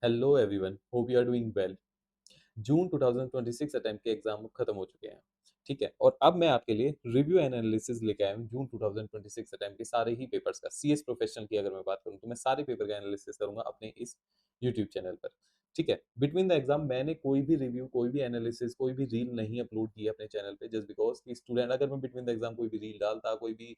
Hello everyone, hope you are doing well. June 2026 attempt के exam खत्म हो चुके हैं। ठीक है, और अब मैं आपके लिए रिव्यू एनालिसिस लेके आया हूँ जून 2026 अटेम्प्ट के सारे ही पेपर्स का। सीएस प्रोफेशनल की अगर मैं बात करूँ तो मैं सारे पेपर का एनालिसिस करूंगा अपने इस यूट्यूब चैनल पर। ठीक है, बिटवीन द एग्जाम मैंने कोई भी रिव्यू, कोई भी एनालिसिस, कोई भी रील नहीं अपलोड किया अपने चैनल पे, जस्ट बिकॉज कि स्टूडेंट अगर मैं बिटवीन द एग्जाम कोई भी रील डालता, कोई भी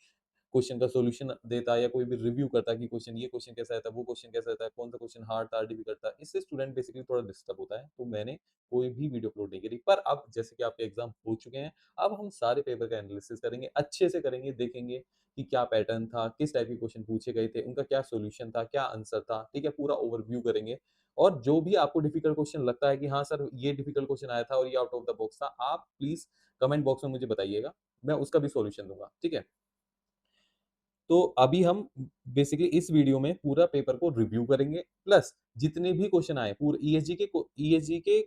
क्वेश्चन का सॉल्यूशन देता या कोई भी रिव्यू करता कि क्वेश्चन, ये क्वेश्चन कैसा था, वो क्वेश्चन कैसा था, कौन सा क्वेश्चन हार्ड था, डिफिकल्ट था, इससे स्टूडेंट बेसिकली थोड़ा डिस्टर्ब होता है। तो मैंने कोई भी वीडियो अपलोड नहीं करी। पर अब जैसे कि आपके एग्जाम हो चुके हैं, अब हम सारे पेपर का एनालिसिस करेंगे, अच्छे से करेंगे, देखेंगे कि क्या पैटर्न था, किस टाइप के क्वेश्चन पूछे गए थे, उनका क्या सॉल्यूशन था, क्या आंसर था। ठीक है, पूरा ओवरव्यू करेंगे। और जो भी आपको डिफिकल्ट क्वेश्चन लगता है कि हाँ सर ये डिफिकल्ट क्वेश्चन आया था और ये आउट ऑफ द बॉक्स था, आप प्लीज कमेंट बॉक्स में मुझे बताइएगा, मैं उसका भी सॉल्यूशन दूंगा। ठीक है, तो अभी हम बेसिकली इस वीडियो में पूरा पेपर को रिव्यू करेंगे, प्लस जितने भी क्वेश्चन आए पूरे ईएसजी के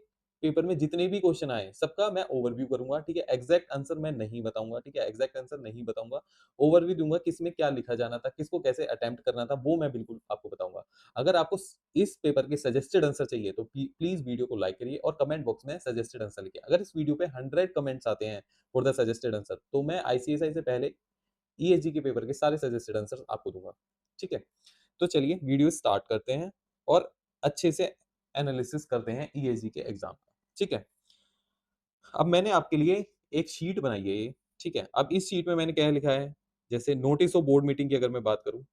पेपर में जितने भी क्वेश्चन आए सबका मैं ओवरव्यू करूंगा। ठीक है, एग्जैक्ट आंसर मैं नहीं बताऊंगा। ठीक है, एग्जैक्ट आंसर नहीं बताऊंगा, ओवरव्यू दूंगा, किसमें क्या लिखा जाना था, किसको कैसे अटेम्प्ट करना था, वो मैं बिल्कुल आपको बताऊंगा। अगर आपको इस पेपर के सजेस्टेड आंसर चाहिए तो प्लीज वीडियो को लाइक करिए और कमेंट बॉक्स में सजेस्टेड आंसर लिखिए। अगर इस वीडियो पे 100 कमेंट्स आते हैं फॉर द सजेस्टेड आंसर, तो मैं आईसीएसआई से पहले ईएसजी के पेपर के सारे सजेस्टेड आंसर आपको दूंगा। ठीक है, तो चलिए वीडियो स्टार्ट करते हैं और अच्छे से एनालिसिस करते हैं ईएसजी के एग्जाम का। ठीक है, अब मैंने आपके लिए एक शीट बनाई है ये। ठीक है, अब इस शीट में मैंने क्या लिखा है, जैसे नोटिस ऑफ बोर्ड मीटिंग की अगर मैं बात करूं,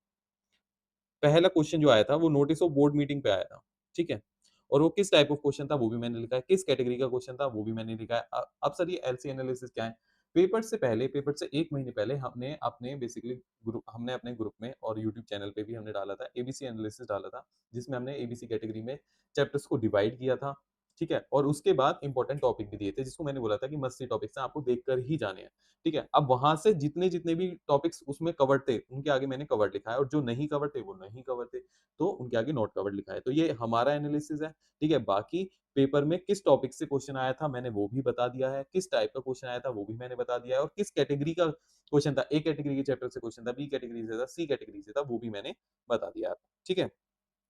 पहला क्वेश्चन जो आया था वो नोटिस ऑफ बोर्ड मीटिंग पे आया था। ठीक है, और वो किस टाइप ऑफ क्वेश्चन था वो भी मैंने लिखा है, किस कैटेगरी का क्वेश्चन था वो भी मैंने लिखा है। अब सर ये एलसी एनालिसिस क्या है? पेपर से पहले, पेपर से 1 महीने पहले हमने अपने बेसिकली ग्रुप, हमने अपने ग्रुप में और यूट्यूब चैनल पे भी हमने डाला था, एबीसी एनालिसिस डाला था, जिसमें हमने एबीसी कैटेगरी में चैप्टर्स को डिवाइड किया था। ठीक है, और उसके बाद इंपॉर्टेंट टॉपिक भी दिए थे, जिसको मैंने बोला था कि मस्ट सी टॉपिक्स हैं, आपको देखकर ही जाने हैं। ठीक है, अब वहां से जितने जितने भी टॉपिक्स उसमें कवर्ड थे उनके आगे मैंने कवर्ड लिखा है, और जो नहीं कवर्ड थे वो नहीं कवर्ड थे, तो उनके आगे नॉट कवर्ड लिखा है। तो ये हमारा एनालिसिस है। ठीक है, बाकी पेपर में किस टॉपिक से क्वेश्चन आया था मैंने वो भी बता दिया है, किस टाइप का क्वेश्चन आया था वो भी मैंने बता दिया है, और किस कैटेगरी का क्वेश्चन था, ए कैटेगरी के चैप्टर से क्वेश्चन था, बी कैटेगरी से था, सी कैटेगरी से था, वो भी मैंने बता दिया है। ठीक है,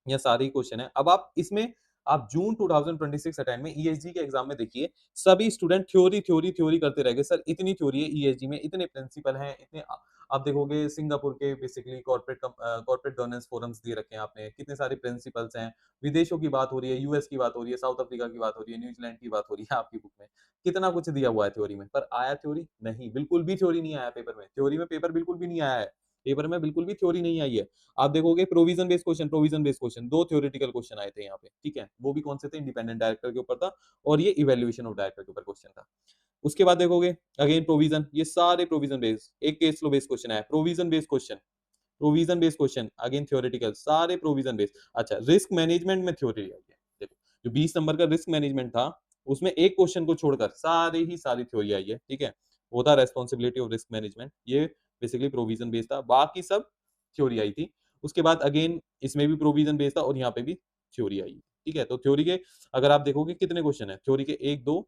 ये सारे क्वेश्चन है। अब आप इसमें आप जून 2026 अटेम्प्ट में ईएसजी के एग्जाम में देखिए, सभी स्टूडेंट थ्योरी थ्योरी थ्योरी करते रह गए। सर इतनी थ्योरी है ईएसजी में, इतने प्रिंसिपल हैं, इतने आप देखोगे सिंगापुर के बेसिकली कॉर्पोरेट गवर्नेंस फोरम्स दिए रखे हैं आपने, कितने सारे प्रिंसिपल्स हैं, विदेशों की बात हो रही है, यूएस की बात हो रही है, साउथ अफ्रीका की बात हो रही है, न्यूजीलैंड की बात हो रही है आपकी बुक में, कितना कुछ दिया हुआ है थ्योरी में। पर आया थ्योरी नहीं, बिल्कुल भी थ्योरी नहीं आया पेपर में, थ्योरी में पेपर बिल्कुल भी नहीं आया है, पेपर में बिल्कुल भी थ्योरी नहीं आई है। आप देखोगे provision based question, provision based question, दो थ्योरेटिकल क्वेश्चन आए थे यहाँ पे। ठीक है, वो भी कौन से थे, इंडिपेंडेंट डायरेक्टर के ऊपर था, और ये इवेल्युएशन ऑफ डायरेक्टर के ऊपर क्वेश्चन था। उसके बाद देखोगे अगेन प्रोविजन, ये सारे प्रोविजन बेस्ड, एक केस फ्लो बेस्ड क्वेश्चन है, provision based question, provision based question again theoretical, सारे प्रोविजन बेस्ड। अच्छा, रिस्क मैनेजमेंट में थ्योरी आई है, देखो जो 20 नंबर का रिस्क मैनेजमेंट था उसमें एक क्वेश्चन को छोड़कर सारे ही सारी थ्योरी आई है। ठीक है, वो था रेस्पॉन्सिबिलिटी ऑफ रिस्क मैनेजमेंट, ये बेसिकली प्रोविजन बेस्ड था, बाकी सब थ्योरी आई थी। उसके बाद अगेन इसमें भी प्रोविजन बेस्ड था और यहाँ पे भी थ्योरी आई। ठीक है, तो थ्योरी के अगर आप देखोगे कितने क्वेश्चन है थ्योरी के, एक दो,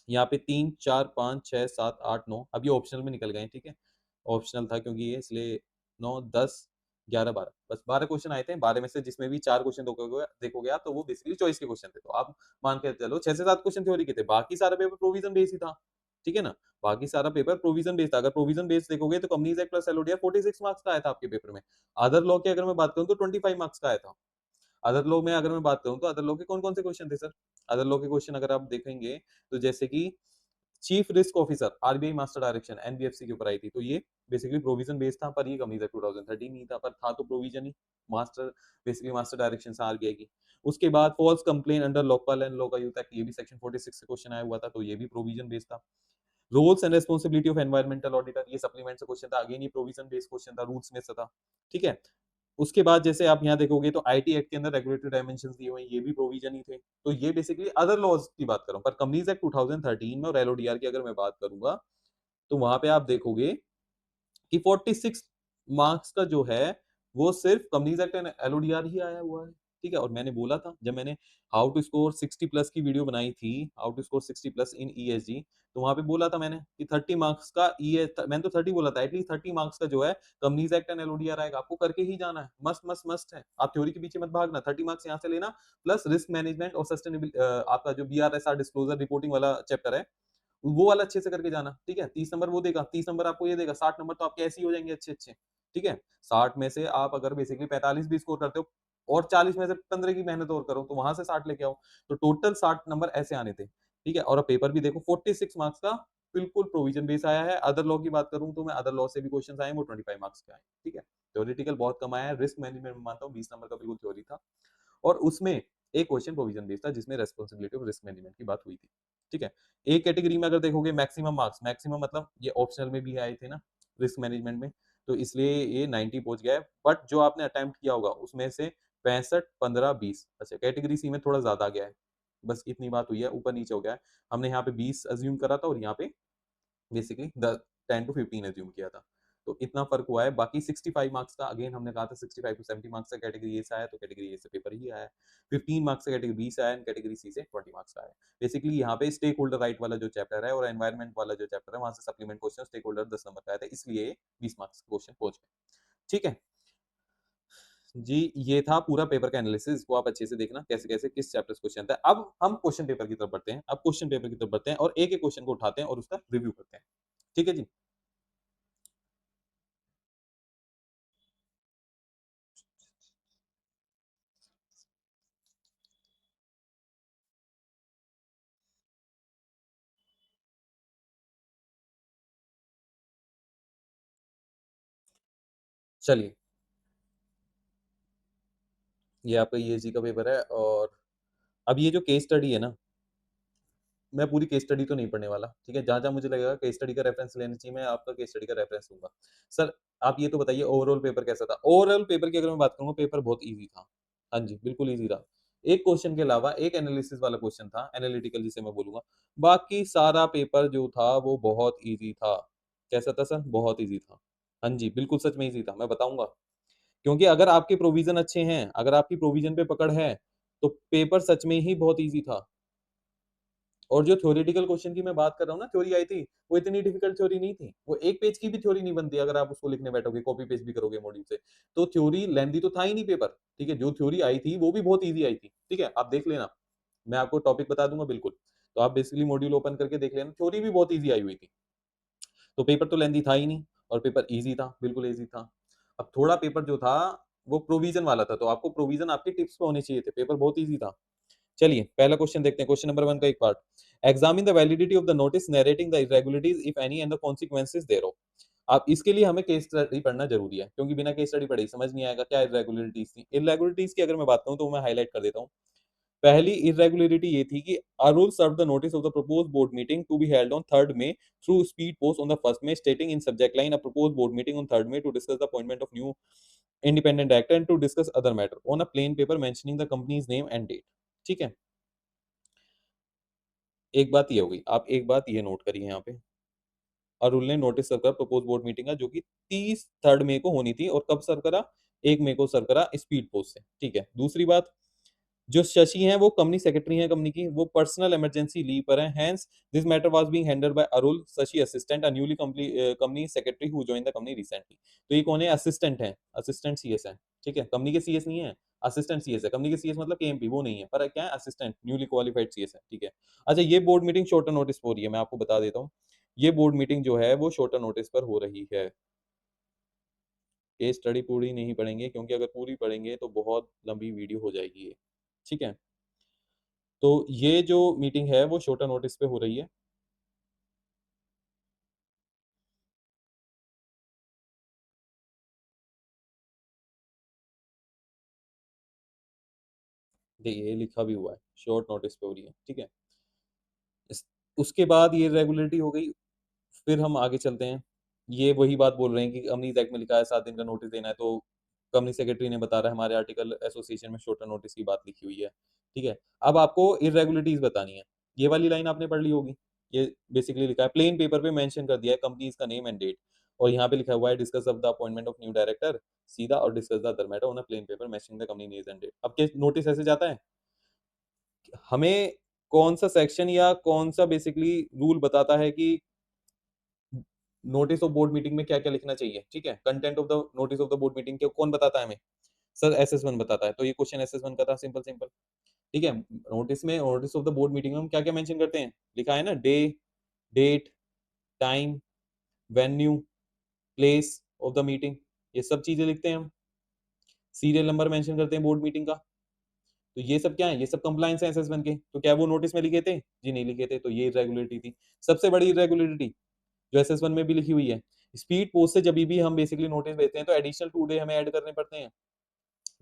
यहाँ पे 3 4 5 6 7 8 9, अब ये ऑप्शनल में निकल गए हैं। ठीक है, ऑप्शनल था क्योंकि ये, इसलिए 9 10 11 12, बस 12 क्वेश्चन आए थे। 12 में से जिसमें भी 4 क्वेश्चन देखोगे आप, तो वो बेसिकली चॉइस के क्वेश्चन थे। तो आप मान के चलो 6 से 7 क्वेश्चन थ्योरी के थे, बाकी सारा पेपर प्रोविजन बेस ही था। ठीक है ना, बाकी सारा पेपर प्रोविजन बेस था। अगर प्रोविजन बेस देखोगे तो companies act plus LODR 46 marks का आया था आपके पेपर में। अदर लॉ की अगर मैं बात करूं तो 25 मार्क्स का आया था। अदर लॉ में अगर मैं बात करूं तो अदर लॉ के कौन कौन से क्वेश्चन थे सर? अदर लॉ के क्वेश्चन अगर आप देखेंगे तो जैसे कि chief risk officer, RBI master direction, NBFC के ऊपर आई थी, तो ये बेसिकली प्रोविजन बेस्ड था, पर ये कंपनीज एक्ट 2013 नहीं था, पर था तो प्रोविजन ही, मास्टर बेसिकली मास्टर डायरेक्शन से आरबीआई की। उसके बाद false complain under Lokpal and Lok Ayukta act, ये भी सेक्शन 46 से क्वेश्चन आया हुआ था, तो ये भी प्रोविजन बेस्ड था। Roles and responsibility of environmental auditor, ये सप्लीमेंट से क्वेश्चन था, अगेन ये प्रोविजन बेस्ड क्वेश्चन था, रूल्स में से था। ठीक है, उसके बाद जैसे आप यहाँ देखोगे तो आईटी एक्ट के अंदर रेगुलेटरी डायमेंशंस दिए हुए हैं, ये भी प्रोविजन ही थे। तो ये बेसिकली अदर लॉज की बात कर रहा हूँ, पर कंपनीज एक्ट 2013 में और एलओडीआर की अगर मैं बात करूंगा तो वहां पे आप देखोगे कि 46 मार्क्स का जो है वो सिर्फ कंपनीज एक्ट एंड एलओडीआर ही आया हुआ है। ठीक है। और मैंने बोला था, जब मैंने हाउ टू स्कोर 60 प्लस की वीडियो बनाई थी, how to score 60 plus in ESG, तो वहां पे बोला था मैंने कि 30 मार्क्स का मैंने तो 30 बोला था, एटलीस्ट 30 मार्क्स का जो है कंपनीज एक्ट एंड एलओडीआर आएगा, आपको करके ही जाना है, मस्त मस्त मस्त है। आप थ्योरी के पीछे मत भागना, 30 मार्क्स यहाँ से लेना, प्लस रिस्क मैनेजमेंट और सस्टेनेबल आपका जो बीआरएसआर डिस्क्लोजर रिपोर्टिंग वाला चैप्टर है, वो वाला अच्छे से करके जाना, ठीक है। 30 नंबर वो देगा, 30 नंबर आपको ये देगा, 60 नंबर तो आपके ऐसे ही हो जाएंगे अच्छे अच्छे, ठीक है। 60 में से आप अगर बेसिकली 45 भी स्कोर करते हो और 40 में से 15 की मेहनत और करो, तो वहां से 60 लेके आओ, तो टोटल 60 नंबर ऐसे आने थे, ठीक है। और अब पेपर भी देखो 46 मार्क्स का बिल्कुल प्रोविजन बेस आया है। अदर लॉ की बात करूं तो मैं अदर लॉ से भी क्वेश्चन आए, वो 25 मार्क्स के आए, ठीक है। थ्योरेटिकल बहुत कम आया है, रिस्क मैनेजमेंट में मानता हूँ 20 नंबर का बिल्कुल थ्योरी था, और उसमें एक क्वेश्चन प्रोविजन बेस्ड था जिसमें रेस्पॉन्सिबिलिटी ऑफ रिस्क मैनेजमेंट की बात हुई थी, ठीक है। एक कैटेगरी में अगर देखोगे मैक्सिमम मार्क्स, मैक्सिमम मतलब ये ऑप्शनल में भी आए थे ना रिस्क मैनेजमेंट में, तो इसलिए ये 90 पहुंच गया है। बट जो आपने अटेम्प्ट किया होगा उसमें से 65, 15, 20, अच्छा कैटेगरी सी में थोड़ा ज्यादा गया है, बस इतनी बात हुई है, ऊपर नीचे हो गया है। हमने यहाँ पे 20 अज्यूम करा था और यहाँ पे बेसिकली 10 टू 15 अज्यूम किया था, तो इतना फर्क हुआ है। बाकी 65 मार्क्स का अगेन हमने कहा था 65 टू 70 मार्क्स का कैटेगरी ए से आया, तो कैटेगरी ए से पेपर ही आया है। 15 मार्क्स का कैटेगरी बी से आया, कैटेगरी सी से 20 मार्क्स का आया। बेसिकली यहाँ पे स्टेक होल्डर राइट वाला जो चैप्टर है और एनवायरमेंट वाला जो चैप्टर है, वहां से supplement question stake holder 10 number का आया था, इसलिए 20 मार्क्स क्वेश्चन पहुंच गए, ठीक है जी। ये था पूरा पेपर का एनालिसिस, इसको आप अच्छे से देखना कैसे कैसे किस चैप्टर से क्वेश्चन आता है। अब हम क्वेश्चन पेपर की तरफ बढ़ते हैं, अब क्वेश्चन पेपर की तरफ बढ़ते हैं और एक एक क्वेश्चन को उठाते हैं और उसका रिव्यू करते हैं, ठीक है जी। चलिए, ये आपका ईएसजी का पेपर है, और अब ये जो केस स्टडी है ना, मैं पूरी केस स्टडी तो नहीं पढ़ने वाला, ठीक है। जहां जहां मुझे लगेगा केस स्टडी का रेफरेंस लेना चाहिए, मैं आपका केस स्टडी का रेफरेंस लूंगा। सर आप ये तो बताइए ओवरऑल पेपर कैसा था। ओवरऑल पेपर की अगर मैं बात करूंगा, पेपर बहुत ईजी था, हाँ जी बिल्कुल ईजी था। एक क्वेश्चन के अलावा एक एनालिसिस वाला क्वेश्चन था, एनालिटिकल जिसे मैं बोलूंगा, बाकी सारा पेपर जो था वो बहुत ईजी था। कैसा था सर? बहुत ईजी था, हाँ जी बिल्कुल सच में ईजी था, मैं बताऊंगा। क्योंकि अगर आपके प्रोविजन अच्छे हैं, अगर आपकी प्रोविजन पे पकड़ है, तो पेपर सच में ही बहुत ईजी था। और जो थ्योरेटिकल क्वेश्चन की मैं बात कर रहा हूँ ना, थ्योरी आई थी, वो इतनी डिफिकल्ट थ्योरी नहीं थी, वो एक पेज की भी थ्योरी नहीं बनती अगर आप उसको लिखने बैठोगे, कॉपी पेस्ट भी करोगे मॉड्यूल से, तो थ्योरी लेंदी तो था ही नहीं पेपर, ठीक है। जो थ्योरी आई थी वो भी बहुत ईजी आई थी, ठीक है, आप देख लेना, मैं आपको टॉपिक बता दूंगा बिल्कुल। तो आप बेसिकली मॉड्यूल ओपन करके देख लेना, थ्योरी भी बहुत ईजी आई हुई थी, तो पेपर तो लेंदी था ही नहीं, और पेपर ईजी था, बिल्कुल ईजी था। अब थोड़ा पेपर जो था वो प्रोविजन वाला था, तो आपको प्रोविजन आपके टिप्स पे होने चाहिए थे, पेपर बहुत ईजी था। चलिए पहला क्वेश्चन देखते हैं, क्वेश्चन नंबर 1 का एक part. Examine the validity of the notice narrating the irregularities if any and the consequences thereof. अब इसके लिए हमें केस स्टडी पढ़ना जरूरी है, क्योंकि बिना केस स्टडी पढ़े समझ नहीं आएगा क्या इरेगुलरिटीज थी। इरेगुलरिटीज की अगर मैं बात करूं तो मैं हाईलाइट कर देता हूं। पहली इरेगुलरिटी ये थी कि Arul serve the notice of the propose board meeting to be held on 3rd May through speed post on the 1st May, stating in subject line a propose board meeting on 3rd May to discuss the appointment of new independent director and to discuss other matter on a plain paper mentioning the company's name and date, ठीक है। एक बात ये हो गई, आप एक बात ये नोट करिए यहाँ पे, अरुल ने नोटिस सर्व करा प्रपोज बोर्ड मीटिंग का, जो कि 30 मई को होनी थी, और कब सर्व करा? 1 मई को सर्व करा स्पीड पोस्ट से, ठीक है। दूसरी बात, जो शशि हैं वो कंपनी सेक्रेटरी हैं कंपनी की, वो पर्सनल इमरजेंसी लीव पर हैं, hence this matter was being handled by Arul Shashi assistant a newly company secretary who joined the company recently. तो ये कौन है? असिस्टेंट है, असिस्टेंट सीएस है, ठीक है। कंपनी के सीएस नहीं है, असिस्टेंट सीएस है। कंपनी के सीएस मतलब केएमपी, वो नहीं है, पर क्या है? असिस्टेंट न्यूली क्वालिफाइड सीएस है, ठीक है। अच्छा, ये बोर्ड मीटिंग शॉर्टर नोटिस पर हो रही है, मैं आपको बता देता हूँ। ये बोर्ड मीटिंग जो है वो शॉर्टर नोटिस पर हो रही है। केस स्टडी पूरी नहीं पढ़ेंगे, क्योंकि अगर पूरी पढ़ेंगे तो बहुत लंबी वीडियो हो जाएगी ये, ठीक है। तो ये जो मीटिंग है वो शॉर्टर नोटिस पे हो रही है। देखिए ये लिखा भी हुआ है, शॉर्ट नोटिस पे हो रही है, ठीक है। इस, उसके बाद ये रेगुलरिटी हो गई, फिर हम आगे चलते हैं। ये वही बात बोल रहे हैं कि कंपनीज एक्ट में लिखा है 7 दिन का नोटिस देना है, तो कंपनी सेक्रेटरी ने बता रहा है हमारे आर्टिकल एसोसिएशन में शॉर्टर नोटिस की बात लिखी हुई है, ठीक है। अब आपको इरेगुलरिटीज बतानी है, ये वाली लाइन आपने पढ़ ली होगी। ये बेसिकली लिखा है, प्लेन पेपर पे मेंशन कर दिया है कंपनीज का नेम एंड डेट, और यहाँ पे लिखा हुआ है discuss of the appointment of new director सीधा, और discuss the other matter on a plain paper matching the company names and date. अब नोटिस ऐसे जाता है, हमें कौन सा सेक्शन या कौन सा बेसिकली रूल बताता है कि नोटिस ऑफ बोर्ड मीटिंग में क्या क्या लिखना चाहिए, ठीक है, content of the notice of the board meeting कौन बताता है हमें? सर SS1 बताता है। तो ये क्वेश्चन SS1 का था, सिंपल सिंपल, ठीक है। नोटिस में, notice of the board meeting में हम क्या क्या मेंशन करते हैं, लिखा है ना, day, date, time, venue, place of the meeting, ये सब चीजें लिखते हैं हम। सीरियल नंबर मेंशन करते हैं बोर्ड मीटिंग का। तो ये सब क्या है, ये सब कंप्लायंस है SS1 के। तो क्या वो नोटिस में लिखे थे? जी नहीं लिखे थे। तो ये इरेगुलरिटी थी, सबसे बड़ी इरेगुलरिटी जो SS1 में भी लिखी हुई है। स्पीड पोस्ट से जब भी हम बेसिकली नोटिस भेजते हैं तो एडिशनल 2 डे हमें ऐड करने पड़ते हैं।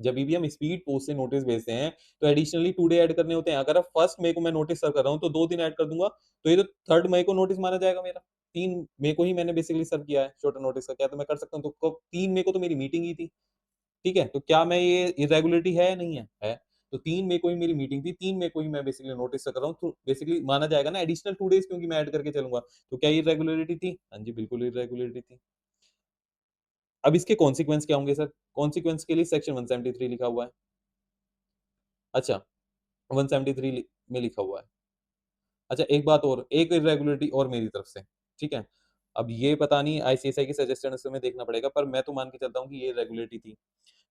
जब भी हम स्पीड पोस्ट से नोटिस भेजते हैं तो एडिशनली 2 डे ऐड करने होते हैं। अगर अब 1 मई को मैं नोटिस सर्व कर रहा हूं तो 2 दिन ऐड कर दूंगा, तो ये तो 3 मई को नोटिस माना जाएगा मेरा। 3 मई को ही मैंने बेसिकली सर्व किया है शॉर्टर नोटिस का, क्या तो मैं कर सकता हूँ। तो 3 मई को तो मेरी मीटिंग ही थी, ठीक है। तो क्या मैं, ये इरेगुलरिटी है या नहीं है? है। तो 3 मई को ही मेरी मीटिंग थी, 3 मई को ही मैं बेसिकली नोटिस कर रहा हूँ, तो बेसिकली माना जाएगा ना एडिशनल 2 डेज, क्योंकि मैं ऐड करके चलूंगा। तो क्या ये इरेगुलरिटी थी? हाँ जी, बिल्कुल इरेगुलरिटी थी। अब इसके कॉन्सिक्वेंस क्या होंगे सर? कॉन्सिक्वेंस के लिए सेक्शन 173 लिखा हुआ है। अच्छा, 173 में लिखा हुआ है। अच्छा, एक बात और, एक इरेगुलरिटी और मेरी तरफ से, ठीक है। अब ये पता नहीं ICSI की सजेशन से में देखना पड़ेगा, पर मैं तो मान के चलता हूँ कि ये रेगुलेटरी थी।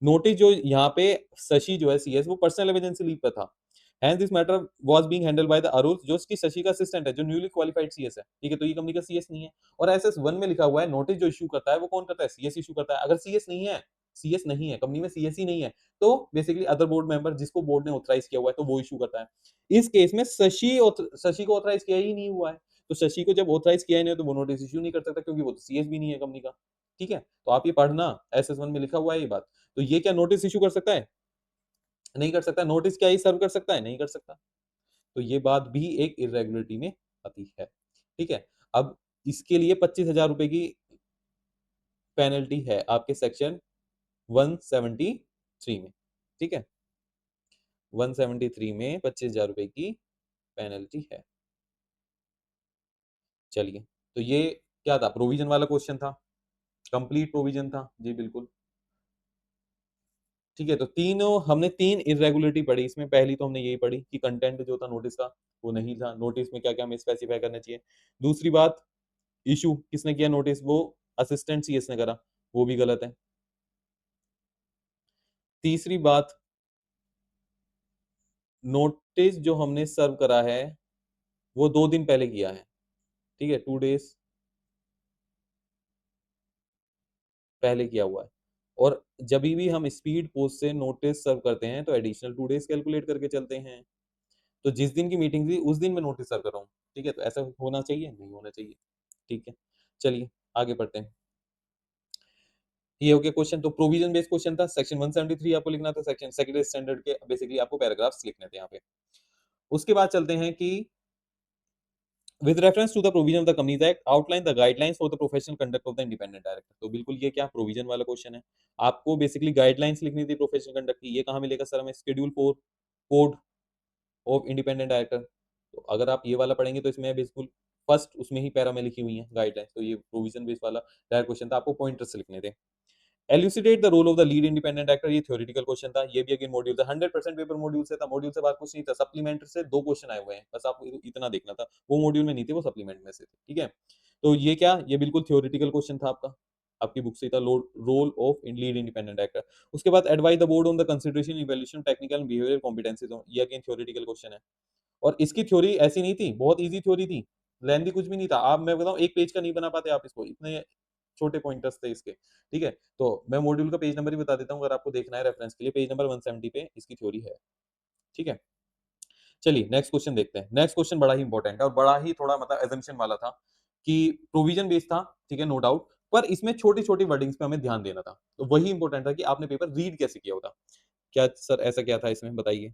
नोटिस जो यहाँ पे शशि जो है CS वो पर्सनल इमरजेंसी लीव पे था। Hence this matter was being handled by the Arup, जो इसकी शशि का असिस्टेंट है, जो न्यूली क्वालिफाइड CS है, ठीक है। तो ये कंपनी का CS नहीं है। और SS1 में लिखा हुआ है नोटिस जो इशू करता है वो कौन करता है? CS इशू करता है। अगर CS नहीं है कंपनी में, CS ही नहीं है, तो बेसिकली अदर बोर्ड मेंबर जिसको बोर्ड ने ऑथराइज किया हुआ है तो वो इशू करता है। इस केस में शशि को ऑथराइज किया ही नहीं हुआ है। तो शशि को जब ऑथराइज किया ही नहीं है तो वो नोटिस इशू नहीं कर सकता, क्योंकि वो तो CS भी नहीं है कंपनी का, ठीक है। तो आप ये पढ़ना, SS1 में लिखा हुआ है ये बात। तो ये क्या नोटिस इशू कर सकता है? नहीं कर सकता। नोटिस क्या ही सर्व कर सकता है? नहीं कर सकता। तो ये बात भी एक इरेगुलरिटी में आती है, ठीक है। अब इसके लिए 25,000 रुपए की पेनल्टी है आपके सेक्शन 173 में, ठीक है। 173 में 25,000 रुपए की पेनल्टी है। चलिए, तो ये क्या था? प्रोविजन वाला क्वेश्चन था, कंप्लीट प्रोविजन था जी, बिल्कुल, ठीक है। तो तीनों हमने 3 इरेगुलरिटी पढ़ी इसमें। पहली तो हमने यही पढ़ी कि कंटेंट जो था नोटिस का वो नहीं था, नोटिस में क्या क्या हमें स्पेसिफाई करना चाहिए। दूसरी बात, इशू किसने किया नोटिस? वो असिस्टेंट CS ने करा, वो भी गलत है। तीसरी बात, नोटिस जो हमने सर्व करा है वो 2 दिन पहले किया है, ठीक है, 2 डेज पहले किया हुआ है। और जब भी हम स्पीड पोस्ट से नोटिस सर्व करते हैं तो एडिशनल 2 डेज कैलकुलेट करके चलते हैं। तो जिस दिन की मीटिंग थी उस दिन मैं नोटिस सर्व कर रहा हूँ, ठीक है। तो ऐसा होना चाहिए? नहीं होना चाहिए, ठीक है। चलिए आगे बढ़ते हैं। ये हो गया क्वेश्चन। तो प्रोविजन बेस्ड क्वेश्चन था। सेक्शन 173 आपको लिखना था, सेक्शन सेक्रेटरी स्टैंडर्ड के बेसिकली आपको पैराग्राफ्स लिखने थे यहाँ पे। उसके बाद चलते हैं कि with reference to the provision of the Companies Act, outline the guidelines for the professional conduct of the independent director। तो बिल्कुल ये क्या प्रोविजन वाला क्वेश्चन है। आपको बेसिकली गाइडलाइंस लिखनी थी प्रोफेशनल कंडक्ट की। ये कहाँ मिलेगा सर हमें? Schedule 4 code of independent director. तो अगर आप ये वाला पढ़ेंगे तो इसमें बिल्कुल फर्स्ट उसमें ही पैरा में लिखी हुई है गाइडलाइंस। तो ये प्रोविजन बेस्ड वाला डायरेक्ट क्वेश्चन था, आपको पॉइंटर्स लिखने थे। Elucidate the role of the lead independent actor, ये थ्योरेटिकल क्वेश्चन था। ये भी अगेन मॉड्यूल था, 100% पेपर मॉड्यूल से था। मॉड्यूल से बात कुछ नहीं था, सप्लीमेंट्री से 2 क्वेश्चन आए हुए हैं, बस आपको इतना देखना था। वो मॉड्यूल में नहीं थे, वो सप्लीमेंट में से थे, ठीक है। तो ये क्या, ये बिल्कुल थ्योरेटिकल क्वेश्चन था आपका, आपकी बुक से था, role of lead independent actor. उसके बाद advise the board on the consideration evaluation technical and behavioural competencies, ये अगेन थ्योरेटिकल क्वेश्चन है। और इसकी थ्योरी ऐसी नहीं थी, बहुत इजी थ्योरी थी, लेंथी कुछ भी नहीं था। आप, मैं बताऊं, 1 पेज का नहीं बना पाते आप इसको, इतने छोटे पॉइंटर्स थे इसके, ठीक है। तो मैं मॉड्यूल का पेज नंबर ही बता देता हूँ अगर आपको देखना है रेफरेंस के लिए। पेज नंबर 170 पे इसकी थ्योरी है, ठीक है। चलिए नेक्स्ट क्वेश्चन देखते हैं। नेक्स्ट क्वेश्चन बड़ा ही इंपॉर्टेंट है और बड़ा ही थोड़ा मतलब एजम्पशन वाला था कि प्रोविजन बेस्ड था, ठीक है, नो डाउट, पर इसमें छोटी छोटी वर्डिंग्स पे हमें ध्यान देना था। तो वही इंपॉर्टेंट था कि आपने पेपर रीड कैसे किया होता। क्या सर ऐसा क्या था इसमें, बताइए।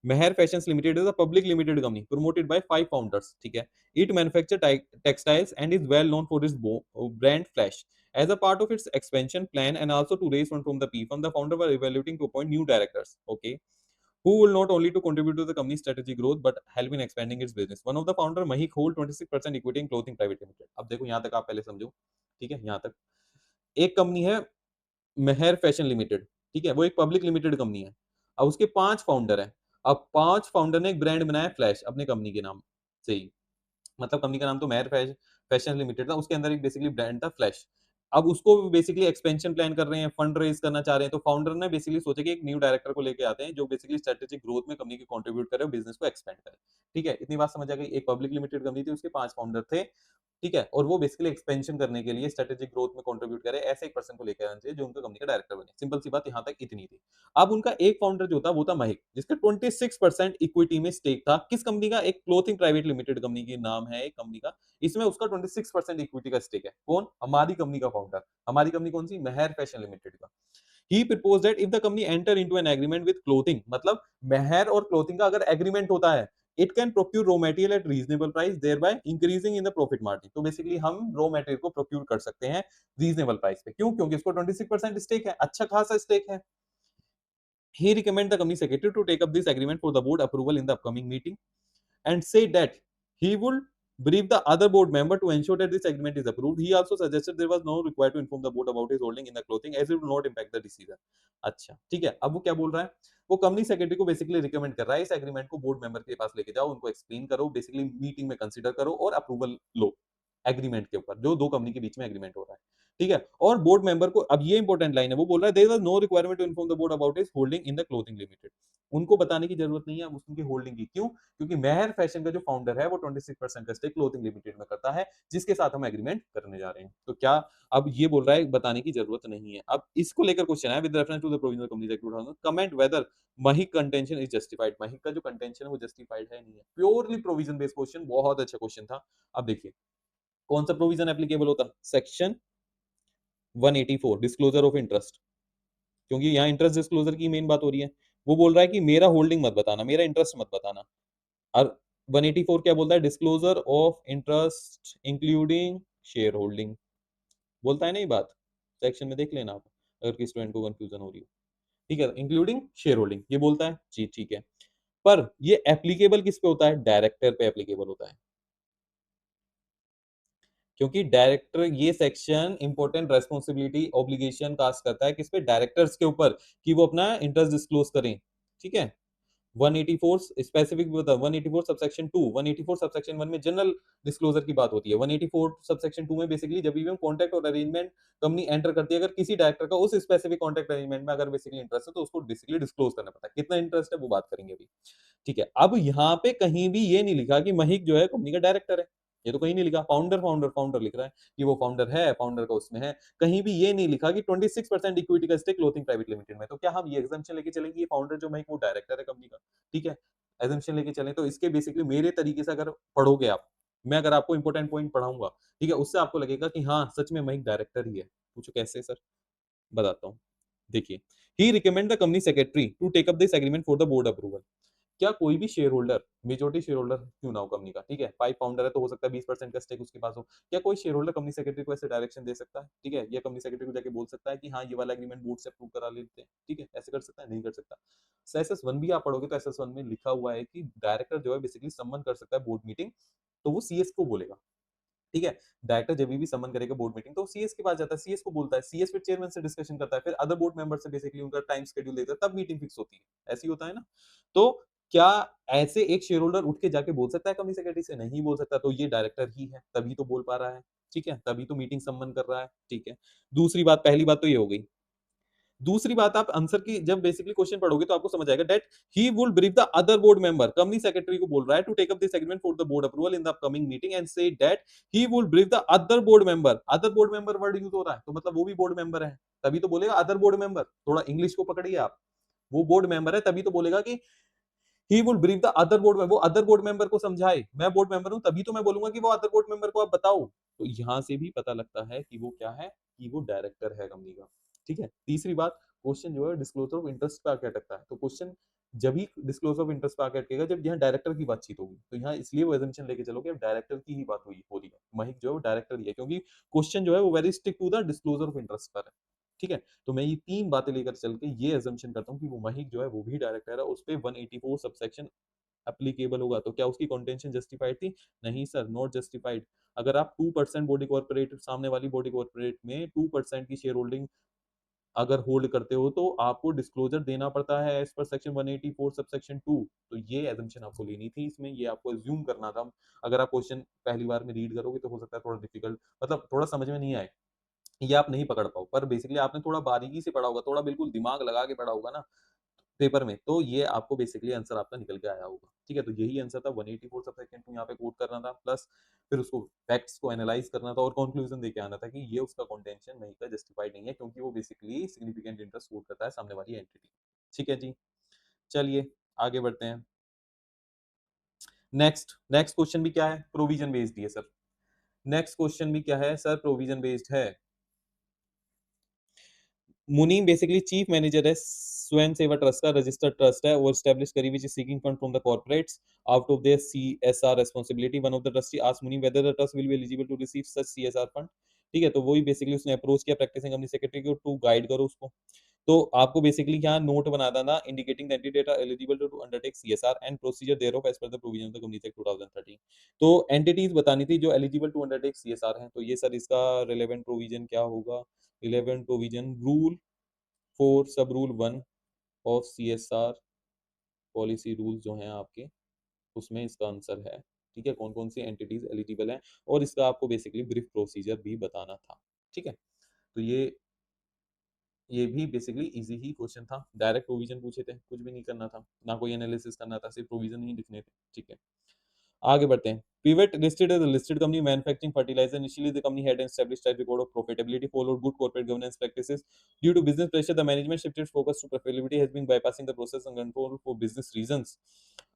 Mehar fashions limited is a public limited company promoted by 5 founders, ठीक है। It manufacture textiles and is well known for its brand Flash. As a part of its expansion plan and also to raise funds from the PFund, the founder were evaluating to appoint new directors, okay, who will not only to contribute to the company's strategic growth but help in expanding its business. One of the founder Mahik hold 26% equity in Clothing Private Limited. अब देखो यहाँ तक आप पहले समझो, ठीक है, यहाँ तक एक कंपनी है मेहर फैशन लिमिटेड, ठीक है, वो एक पब्लिक लिमिटेड कंपनी है। अब उसके 5 फाउंडर हैं। अब 5 फाउंडर ने एक ब्रांड बनाया फ्लैश अपने कंपनी के नाम से ही। मतलब कंपनी का नाम तो मेहर फैशन लिमिटेड था, उसके अंदर एक बेसिकली ब्रांड था फ्लैश। अब उसको बेसिकली एक्सपेंशन प्लान कर रहे हैं, फंड रेज करना चाह रहे हैं, तो फाउंडर ने बेसिकली सोचा कि एक न्यू डायरेक्टर को लेके आते हैं जो बेसिकली स्ट्रेटेजिक ग्रोथ में कंपनी की कंट्रीब्यूट करे और बिजनेस को एक्सपेंड करे। ठीक है, इतनी बात समझ आ गई। एक पब्लिक लिमिटेड कंपनी थी, उसके 5 फाउंडर थे, ठीक है, और वो बेसिकली एक्सपेंशन करने के लिए स्ट्रेटेजिक ग्रोथ में कंट्रीब्यूट करे, ऐसे एक पर्सन को लेकर आना चाहिए जो उनका कंपनी का डायरेक्टर बने। सिंपल सी बात यहाँ तक इतनी थी। अब उनका एक फाउंडर जो था वो था महिक, जिसका 26% इक्विटी में स्टेक था। किस कंपनी का? एक क्लोथिंग प्राइवेट लिमिटेड कंपनी के नाम है एक कंपनी का, इसमें उसका 26% इक्विटी का स्टेक है। कौन? हमारी कंपनी का फाउंडर। हमारी कंपनी कौन सी? मेहर फैशन लिमिटेड का। He propose that if the company enter into an agreement with clothing, मतलब मेहर और क्लोथिंग का अगर एग्रीमेंट होता है, it can procure raw material at reasonable price thereby increasing in the profit margin. तो basically हम raw material को procure कर सकते हैं रीजनेबल प्राइस पे। क्यों? क्योंकि इसको 26% स्टेक है, अच्छा खासा स्टेक है। He recommend the company secretary to take up this agreement for the board approval in the upcoming meeting and say that he would brief the other board member to ensure that this agreement is approved. He also suggested there was no required to inform the board about his holding in the clothing as it will not impact the decision. अच्छा, ठीक है। अब वो क्या बोल रहा है? वो कंपनी सेक्रेटरी को बेसिकली रिकमेंड कर रहा है इस एग्रीमेंट को बोर्ड मेंबर के पास लेके जाओ, उनको एक्सप्लेन करो, बेसिकली मीटिंग में कंसीडर करो और अप्रूवल लो एग्रीमेंट के ऊपर, जो दो कंपनी के बीच में एग्रीमेंट हो रहा है। ठीक है, और बोर्ड मेंबर को, अब ये इंपॉर्टेंट लाइन है, वो बोल रहा है there was no requirement to inform the board about his holding in the clothing limited. उनको बताने की जरूरत नहीं है उसकी होल्डिंग की। क्यों? क्योंकि मेहर फैशन का जो फाउंडर है वो 26% का स्टेक क्लोथिंग लिमिटेड में करता है, जिसके साथ हम एग्रीमेंट करने जा रहे हैं। तो क्या अब ये बोल रहा है बताने की जरूरत नहीं है। अब इसको लेकर क्वेश्चन है with reference to the provision of companies act 2000 comment whether Mahik contention is justified. Mahik का जो कंटेंशन है वो जस्टिफाइड है नहीं है। प्योरली प्रोविजन बेस्ड क्वेश्चन, बहुत अच्छा क्वेश्चन था। अब देखिए कौन सा प्रोविजन एप्लीकेबल होता है? सेक्शन 184 डिस्क्लोजर ऑफ इंटरेस्ट, क्योंकि यहाँ इंटरेस्ट डिस्क्लोजर की मेन बात हो रही है। वो बोल रहा है कि मेरा होल्डिंग मत बताना, मेरा इंटरेस्ट मत बताना। और 184 क्या बोलता है? Disclosure of interest including share holding. बोलता है ना ये बात, सेक्शन में देख लेना आप अगर किसी स्टूडेंट को कंफ्यूजन हो रही हो। ठीक है, इंक्लूडिंग शेयर होल्डिंग ये बोलता है जी, ठीक है। पर ये एप्लीकेबल किस पे होता है? डायरेक्टर पे एप्लीकेबल होता है, क्योंकि डायरेक्टर, ये section important responsibility obligation cast करता है किस पे? डायरेक्टर्स के ऊपर, कि वो अपना इंटरेस्ट डिस्क्लोज करें। ठीक है, 184 स्पेसिफिक भी होता है। 184 सबसेक्शन 2, 184 सबसेक्शन 1 में जनरल डिस्क्लोजर की बात होती है। 184 सबसेक्शन 2 में बेसिकली जब भी हम कॉन्ट्रैक्ट और अरेंजमेंट कंपनी एंटर करती है, अगर किसी डायरेक्टर का उस स्पेसिफिक कॉन्ट्रैक्ट अरेंजमेंट में अगर बेसिकली इंटरेस्ट है तो उसको बेसिकली डिस्क्लोज करना पड़ता है। कितना इंटरेस्ट है वो बात करेंगे अभी। ठीक है, अब यहाँ पे कहीं भी ये नहीं लिखा कि महिक जो है कंपनी का डायरेक्टर है। ये तो कहीं नहीं लिखा। फाउंडर फाउंडर फाउंडर लिख रहा है कि वो फाउंडर है, फाउंडर का उसमें है। कहीं भी ये नहीं लिखा कि 26% इक्विटी का स्टेक क्लोथिंग प्राइवेट लिमिटेड में। तो क्या हम ये एग्जाम्पशन लेके चलेंगे ये फाउंडर जो महिक वो डायरेक्टर है कंपनी का? ठीक है, एजम्पशन लेके चलें तो इसके बेसिकली मेरे तरीके से अगर पढ़ोगे आप, मैं अगर आपको इंपॉर्टेंट पॉइंट पढ़ाऊंगा, ठीक है, उससे आपको लगेगा कि हाँ सच में महिक डायरेक्टर ही है। पूछो कैसे सर? बताता हूँ। देखिए, he recommend the company secretary to take up this agreement for the board approval. क्या कोई भी shareholder, majority shareholder क्यों ना हो कंपनी का, ठीक है, 5 फाउंडर है तो हो सकता है 20% का स्टेक उसके पास हो। क्या कोई शेयर होल्डर कंपनी सेक्रेटरी को ऐसे डायरेक्शन दे सकता है? ठीक है, ये कंपनी सेक्रेटरी को जाके बोल सकता है कि हाँ ये वाला एग्रीमेंट बोर्ड से अप्रूव करा लेते हैं। ठीक है, ऐसे कर सकता है? नहीं कर सकता। SS1 भी आप पढ़ोगे तो SS1 में लिखा हुआ है कि डायरेक्टर जो है बेसिकली सम्मन कर सकता है बोर्ड मीटिंग, तो वो सीएस को बोलेगा। ठीक है, डायरेक्टर जब भी समन करेगा बोर्ड मीटिंग तो सीएस के पास जाता है, सीएस को बोलता है, सीएस फिर चेयरमैन से डिस्कशन करता है, फिर अदर बोर्ड मेंबर से बेसिकली उनका टाइम शेड्यूल देता है, तब मीटिंग फिक्स होती है। ऐसे ही होता है ना? तो क्या ऐसे एक शेयर होल्डर उठ के जाके बोल सकता है कंपनी सेक्रेटरी से? नहीं बोल सकता। तो ये डायरेक्टर ही है, तभी तो बोल पा रहा है। ठीक है, तभी तो मीटिंग सम्मन कर रहा है। ठीक है, दूसरी बात, पहली बात तो ये हो गई। दूसरी बात, आप आंसर की जब बेसिकली क्वेश्चन पढ़ोगे तो आपको समझ आएगा that he would brief the other board member. Company secretary को बोल रहा है to take up this agreement for the board approval in the upcoming meeting and say that he would brief the other board member. Other board member word use हो रहा है तो मतलब वो भी बोर्ड मेंबर है, तभी तो बोलेगा अदर बोर्ड मेंबर। थोड़ा इंग्लिश को पकड़िए आप, वो बोर्ड मेंबर है तभी तो बोलेगा कि ही would brief the other board, वो अदर बोर्ड मेंबर को समझाए। मैं बोर्ड मेंबर हूं तभी तो मैं बोलूंगा कि वो अदर बोर्ड मेंबर को आप बताओ। तो यहां से भी पता लगता है कि वो क्या है, कि वो डायरेक्टर है कंपनी का। ठीक है, तीसरी बात, क्वेश्चन जो है डिस्क्लोजर ऑफ इंटरेस्ट पे आके अटकता है। तो क्वेश्चन जब ही डिस्क्लोजर ऑफ इंटरेस्ट पे आके अटकेगा जब यहाँ डायरेक्टर की बातचीत होगी। तो यहाँ इसलिए वो एजम्पशन लेके चलोगे अब डायरेक्टर की ही बात हुई हो रही है, महिक जो है वो डायरेक्टर ही है, क्योंकि क्वेश्चन जो है वो very stick to the disclosure of interest पर है। ठीक है, तो मैं ये तीन बातें लेकर चल के ये एजम्पशन करता हूँ कि वो महिक जो है वो भी डायरेक्टर है, उस पे 184 सबसेक्शन एप्लीकेबल होगा, तो क्या उसकी कंटेंशन जस्टिफाइड थी? नहीं सर, नॉट जस्टिफाइड। अगर आप 2% बॉडी कॉर्पोरेट, सामने वाली बॉडी कॉर्पोरेट में 2% की शेयर होल्डिंग अगर होल्ड करते हो तो आपको डिस्क्लोजर देना पड़ता है एज पर सेक्शन 184 सबसेक्शन 2। तो ये एजम्पशन आपको लेनी थी इसमें, ये आपको अज्यूम करना था। अगर आप क्वेश्चन पहली बार में रीड करोगे तो हो सकता है थोड़ा डिफिकल्ट, मतलब थोड़ा समझ में नहीं आए, ये आप नहीं पकड़ पाओ, पर बेसिकली आपने थोड़ा बारीकी से पढ़ा होगा, थोड़ा बिल्कुल दिमाग लगा के पढ़ा होगा ना पेपर में, तो ये आपको बेसिकली आंसर आपका निकल के आया होगा। ठीक है, तो यही आंसर था, 184 सब सेकंड को यहाँ पे कोट करना था, प्लस फिर उसको फैक्ट्स को एनालाइज करना था और कंक्लूजन देके आना था कि ये उसका कंटेंशन नहीं का जस्टिफाइड नहीं है, क्योंकि वो बेसिकली सिग्निफिकेंट इंटरेस्ट कोट करता है सामने वाली एंटिटी। ठीक है जी, चलिए आगे बढ़ते हैं। नेक्स्ट नेक्स्ट क्वेश्चन भी क्या है? प्रोविजन बेस्ड है सर। नेक्स्ट क्वेश्चन भी क्या है सर? प्रोविजन बेस्ड है। मुनीम बेसिकली चीफ मैनेजर है स्वयं सेवा ट्रस्ट का, रजिस्टर्ड ट्रस्ट है और एस्टैब्लिश करी which is seeking fund from the corporates out of their CSR responsibility. One of the trustee asked Munim whether the trust will be eligible to receive such CSR fund. ठीक है, तो वही basically उसने approach किया practicing company secretary को to guide करो उसको। तो आपको बेसिकली यहाँ नोट बनाना था, indicating the entity are eligible to undertake CSR and procedure thereof as per the provision of the company act 2013। तो एंटिटीज बतानी थी जो एलिजिबल टू अंडरटेक सीएसआर हैं, तो ये सर इसका रिलेवेंट प्रोविजन क्या होगा? रिलेवेंट प्रोविजन रूल 4 सब rule 1 of CSR policy rule जो हैं आपके, उसमें इसका आंसर है। ठीक है, कौन कौन सी एंटिटीज एलिजिबल हैं और इसका आपको बेसिकली ब्रीफ प्रोसीजर भी बताना था। ठीक है, तो ये भी बेसिकली इजी ही क्वेश्चन था, डायरेक्ट प्रोविजन पूछे थे, कुछ भी नहीं करना था, ना कोई एनालिसिस करना था, सिर्फ प्रोविजन ही लिखने थे। ठीक है, आगे बढ़ते हैं। Pivot listed as a listed company manufacturing fertilizer. Initially, the company had an established track record of profitability, followed good corporate governance practices. Due to business pressure, the management shifted focus to profitability, has been bypassing the process and control for business reasons.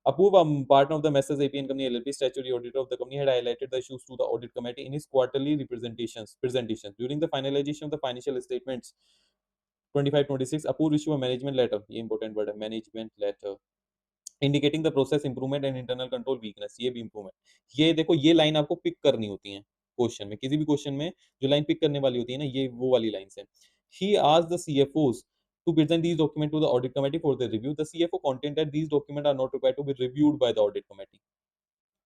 Apoorv, partner of the Messrs APN Company LLP, statutory auditor of the company, had highlighted the issues to the audit committee in his quarterly presentations. During the finalization of the financial statements 25-26, Apoorv issued a management letter. ये important word है, management letter, indicating the process improvement and internal control weakness. ये भी improvement, ये देखो ये line आपको pick करनी होती है क्वेश्चन में, किसी भी क्वेश्चन में जो लाइन पिक करने वाली होती है ना, ये वो वाली लाइन है। He asked the CFOs to present these documents to the audit committee for their review. The CFO contended that these documents are not required to be reviewed by the audit committee.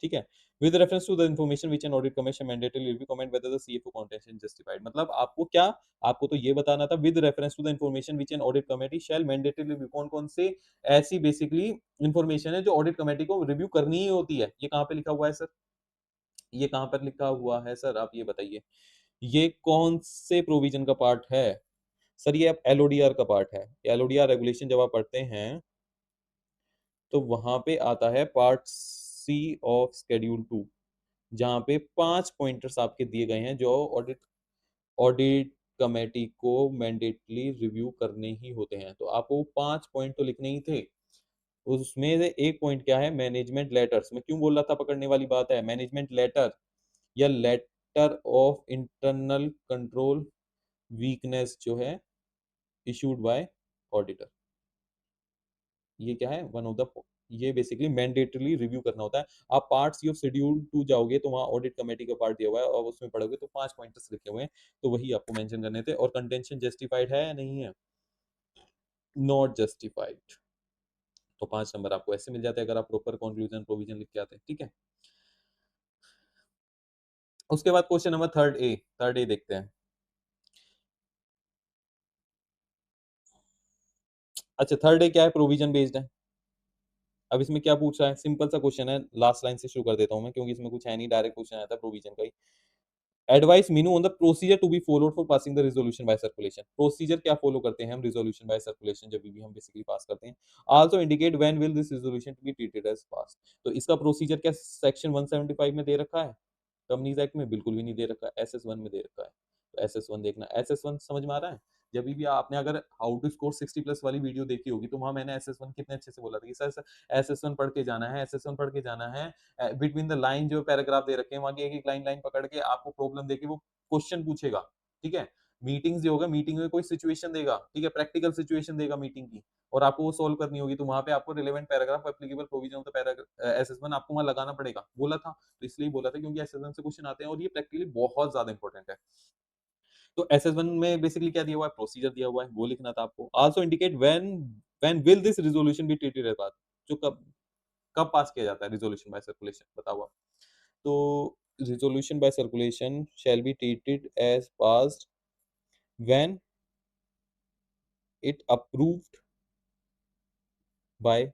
ठीक है, with reference to the information which an audit commission mandatory review comment whether the CFO contention justified. मतलब आपको क्या, आपको तो ये बताना था with reference to the information which an audit committee shall mandatory review, कौन कौन से ऐसी बेसिकली इन्फॉर्मेशन है जो ऑडिट कमेटी को रिव्यू करनी ही होती है। ये कहाँ पे लिखा हुआ है सर? ये कहाँ पर लिखा हुआ है सर, आप ये बताइए, ये कौन से प्रोविजन का पार्ट है सर? ये एलओडीआर का पार्ट है। एलओडीआर रेगुलेशन जब आप पढ़ते हैं तो वहां पे आता है पार्ट सी ऑफ शेड्यूल 2, जहां पे 5 पॉइंटर्स आपके दिए गए हैं जो ऑडिट ऑडिट कमेटी को मैंडेटली रिव्यू करने ही होते हैं। तो आपको 5 पॉइंट तो लिखने ही थे। उसमें से एक पॉइंट क्या है? Management letters. मैं क्यों बोल रहा था पकड़ने वाली बात है? मैनेजमेंट लेटर या letter of internal control weakness जो है इशूड बाय ऑडिटर, ये क्या है? वन ऑफ द, ये बेसिकली मैंडेटरी रिव्यू करना होता है। आप पार्ट सी ऑफ शेड्यूल 2 जाओगे तो वहां ऑडिट कमेटी का पार्ट दिया हुआ है और उसमें पढ़ोगे तो 5 पॉइंटर्स लिखे हुए हैं, तो वही आपको मेंशन करने थे। और कंटेंशन जस्टिफाइड है या नहीं है? Not justified. तो 5 नंबर आपको ऐसे मिल जाते हैं अगर आप प्रॉपर कंक्लूजन प्रोविजन लिख के आते हैं। ठीक है, उसके बाद क्वेश्चन नंबर थर्ड ए देखते हैं। अच्छा, थर्ड ए क्या है? प्रोविजन बेस्ड है। अब इसमें क्या पूछ रहा है? सिंपल सा क्वेश्चन है, लास्ट लाइन से शुरू कर देता हूं मैं, क्योंकि इसमें कुछ है नहीं, डायरेक्ट क्वेश्चन आया था प्रोविजन का ही। Advise Minu on the procedure to be followed for passing the resolution by circulation. Procedure क्या फॉलो करते हैं हम रिजोल्यूशन बाय सर्कुलेशन जब भी हम बेसिकली पास करते हैं। Also indicate when will this resolution to be treated as pass. तो इसका प्रोसीजर क्या सेक्शन 175 में दे रखा है? कंपनीज एक्ट में बिल्कुल भी नहीं दे रखा है, SS1 में दे रखा है। तो SS1 देखना। SS1 समझ में आ रहा है? जब भी आपने अगर हाउ टू स्कोर 60 प्लस वाली वीडियो देखी होगी तो वहां मैंने SS1 कितने अच्छे से बोला था कि सर SS1 पढ़ के जाना है, SS1 पढ़ के जाना है। बिटवीन द लाइन जो पैराग्राफ दे रखे हैं वहां की एक एक लाइन लाइन पकड़ के आपको प्रॉब्लम देके वो क्वेश्चन पूछेगा। ठीक है, मीटिंग्स जो होगा, मीटिंग में कोई सिचुएशन देगा, ठीक है, प्रैक्टिकल सिचुएशन देगा मीटिंग की, और आपको वो सोल्व करनी होगी, तो वहां पे आपको relevant paragraph applicable provision of the paragraph SS1 आपको वहां लगाना पड़ेगा। बोला था, तो इसलिए बोला था क्योंकि SS1 से क्वेश्चन आते हैं और ये प्रैक्टिकली बहुत ज्यादा इंपॉर्टेंट है। तो SS1 में बेसिकली क्या दिया हुआ है? प्रोसीजर दिया हुआ है, वो लिखना था आपको। Also indicate when will this resolution be treated as pass, जो कब कब पास किया जाता है रिजोल्यूशन बाय सर्कुलेशन, बताओ आप। तो resolution by circulation shall be treated as passed when it approved by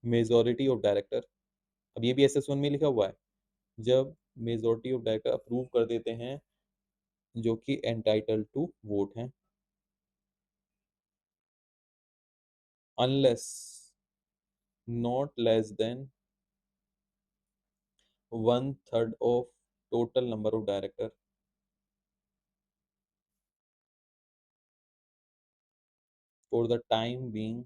majority of director. अब ये भी SS1 में लिखा हुआ है, जब मेजॉरिटी ऑफ डायरेक्टर अप्रूव कर देते हैं जो कि एंटाइटल्ड टू वोट हैं, unless not less than 1/3 of total number of director for the time being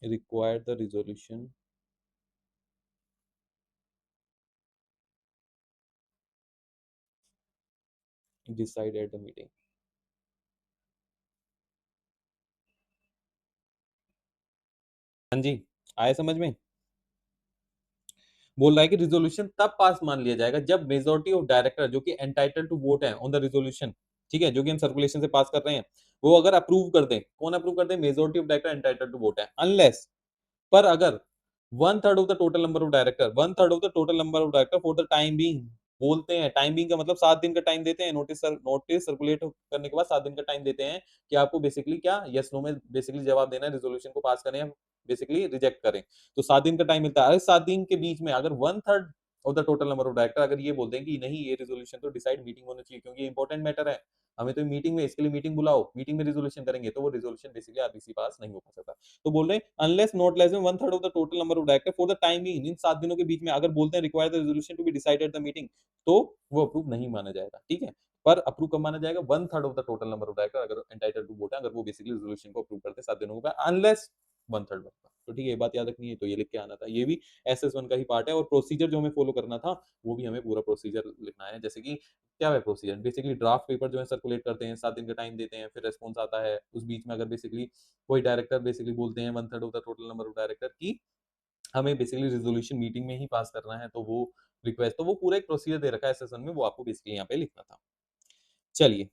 require the resolution decide at the meeting। हाँ जी, आया समझ में। बोल रहा है कि रिजोल्यूशन तब पास मान लिया जाएगा जब मेजोरिटी ऑफ डायरेक्टर जो कि एंटाइटल टू वोट है ऑन द रिजोल्यूशन, ठीक है, जो कि हम सर्कुलेशन से पास कर रहे हैं, वो अगर अप्रूव कर दें, कौन अप्रूव कर दे, majority of director entitle to vote है, अनलेस, पर अगर 1/3 of the total number of director, 1/3 of the total number of director for the time being, बोलते हैं टाइम बीइंग का मतलब 7 दिन का टाइम देते हैं, नोटिस सर्कुलेट करने के बाद 7 दिन का टाइम देते हैं कि आपको बेसिकली क्या यस नो में बेसिकली जवाब देना है, रिजोल्यूशन को पास करें या बेसिकली रिजेक्ट करें। तो 7 दिन का टाइम मिलता है। अरे 7 दिन के बीच में अगर 1/3 of the total number of director अगर ये बोलते हैं कि नहीं ये रिजोल्यूशन तो डिसाइड मीटिंग होना चाहिए क्योंकि इंपॉर्टेंट मैटर है, हमें तो मीटिंग में इसके लिए मीटिंग बुलाओ, मीटिंग में रिजोल्यूशन करेंगे, तो वो रिजोल्यूशन बेसिकली आरबीसी पास नहीं हो सकता। तो बोल रहे हैं unless not less than 1/3 of the total number of director for the time being, इन 7 दिनों के बीच में अगर बोलते हैं require the resolution to be decided the meeting, तो वो अप्रूव नहीं माना जाएगा, ठीक है। पर अप्रूव कब माना जाएगा, 1/3 of the total number of director अगर एंटाइटल्ड टू वोट है, अगर वो बेसिकली रिजोल्यूशन को अप्रूव करते हैं 7 दिनों के बाद, अनलेस 1/3 बनता। तो ठीक है, ये बात याद रखनी है, तो ये लिख के आना था, ये भी SS1 का ही पार्ट है। और प्रोसीजर जो हमें फॉलो करना था वो भी हमें पूरा प्रोसीजर लिखना है। जैसे कि क्या है प्रोसीजर, बेसिकली ड्राफ्ट पेपर जो है सर्कुलेट करते हैं, 7 दिन का टाइम देते हैं, फिर रेस्पॉन्स आता है, उस बीच में अगर बेसिकली कोई डायरेक्टर बेसिकली बोलते हैं 1/3 of the total number of director की हमें बेसिकली रिजोल्यूशन मीटिंग में ही पास करना है, तो वो रिक्वेस्ट, तो वो पूरा एक प्रोसीजर दे रखा है सेशन में, वो आपको बेसिकली यहाँ पे लिखना था। चलिए,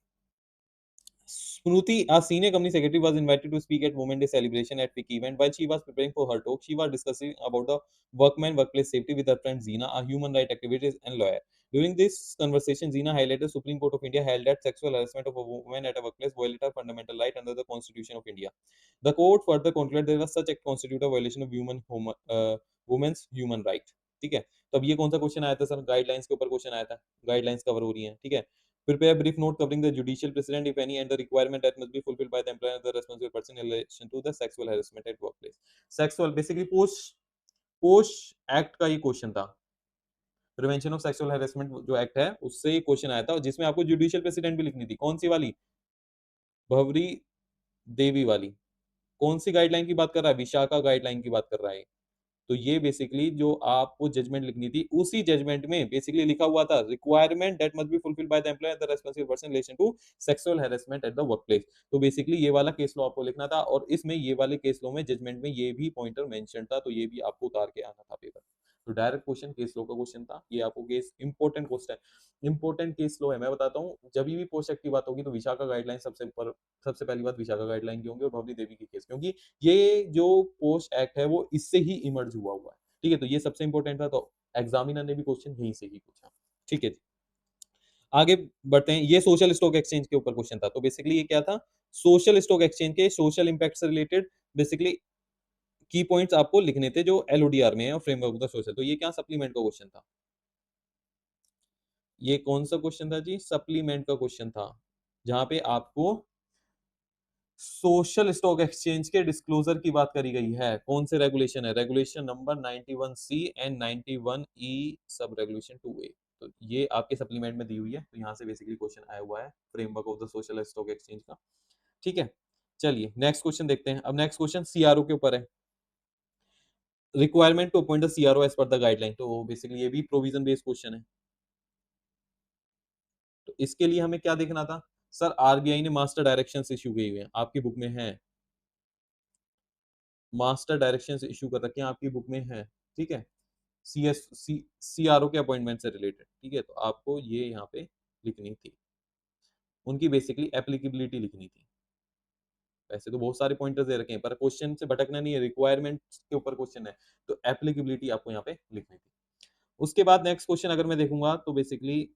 Smruti, a senior company secretary, was invited to speak at Women Day celebration at Vic event. While she was preparing for her talk, she was discussing about the workman workplace safety with her friend Zina, a human rights activist and lawyer. During this conversation, Zina highlighted Supreme Court of India held that sexual harassment of a woman at a workplace violated her fundamental right under the Constitution of India. The court further concluded that such act constitute a violation of women's human right. ठीक है, तो अब ये कौन सा question आया था sir, guidelines के ऊपर क्वेश्चन आया था, गाइडलाइंस कवर हो रही है, ठीक है। Prepare a brief note covering the judicial precedent, if any, and the requirement that must be fulfilled by the employer or the responsible person in relation to the sexual harassment at workplace. Sexual, basically पोश act का ये question था, prevention of sexual harassment जो act है उससे ये question आया था, और जिसमें आपको जुडिशियल प्रेसिडेंट भी लिखनी थी। कौन सी वाली, भवरी देवी वाली। कौन सी गाइडलाइन की बात कर रहा है, विशाखा गाइडलाइन की बात कर रहा है। तो ये बेसिकली जो आपको जजमेंट लिखनी थी, उसी जजमेंट में बेसिकली लिखा हुआ था requirement that must be fulfilled by the employer the responsible person in relation to sexual harassment at the workplace. तो बेसिकली ये वाला केस लॉ आपको लिखना था, और इसमें ये वाले केस लॉ में जजमेंट में ये भी पॉइंटर मेंशन था, तो ये भी आपको उतार के आना था पेपर। तो डायरेक्ट क्वेश्चन केस लॉ का क्वेश्चन था, ये आपको case important question important case law है। मैं बताता हूँ, जब भी पोस्ट एक्ट की बात होगी तो विशाखा गाइडलाइन सबसे ऊपर, सबसे पहली बात विशाखा गाइडलाइन की होंगी और भवनी देवी की केस, क्योंकि ये जो पोस्ट एक्ट है वो इससे ही इमर्ज हुआ हुआ है, ठीक है। तो ये सबसे इंपॉर्टेंट था, तो एग्जामिनर ने भी क्वेश्चन यहीं से ही पूछा, ठीक है जी। आगे बढ़ते हैं, ये सोशल स्टॉक एक्सचेंज के ऊपर क्वेश्चन था। तो बेसिकली ये क्या था, सोशल स्टॉक एक्सचेंज के सोशल इंपैक्ट से रिलेटेड बेसिकली की पॉइंट्स आपको लिखने थे जो एलओडीआर में है और फ्रेमवर्क ऑफ द सोशल। तो ये क्या सप्लीमेंट का क्वेश्चन था, ये कौन सा क्वेश्चन था जी, सप्लीमेंट का क्वेश्चन था, जहां पे आपको सोशल स्टॉक एक्सचेंज के डिस्क्लोजर की बात करी गई है। कौन से रेगुलेशन है, regulation number 91C and 91E sub regulation 2A। तो ये आपके सप्लीमेंट में दी हुई है, तो यहाँ से बेसिकली क्वेश्चन आया हुआ है framework of the social stock exchange का, ठीक है। चलिए नेक्स्ट क्वेश्चन देखते हैं। अब नेक्स्ट क्वेश्चन सीआरओ के ऊपर है, requirement to appoint the CRO as per the guideline. तो बेसिकली ये भी प्रोविजन बेस्ड क्वेश्चन है। तो इसके लिए हमें क्या देखना था सर, आरबीआई ने मास्टर डायरेक्शंस इशू किए हुए हैं, आपकी बुक में है, मास्टर डायरेक्शंस इशू कर रखे हैं, आपकी बुक में है, ठीक है। सीआरओ के अपॉइंटमेंट से रिलेटेड, ठीक है। तो आपको ये यहाँ पे लिखनी थी, उनकी बेसिकली एप्लीकेबिलिटी लिखनी थी। वैसे तो बहुत सारे पॉइंटर्स दे रखे हैं, पर क्वेश्चन से भटकना नहीं है, रिक्वायरमेंट के ऊपर क्वेश्चन है, तो एप्लीकेबिलिटी आपको यहाँ पे लिखनी थी। उसके बाद नेक्स्ट क्वेश्चन अगर मैं देखूंगा तो बेसिकली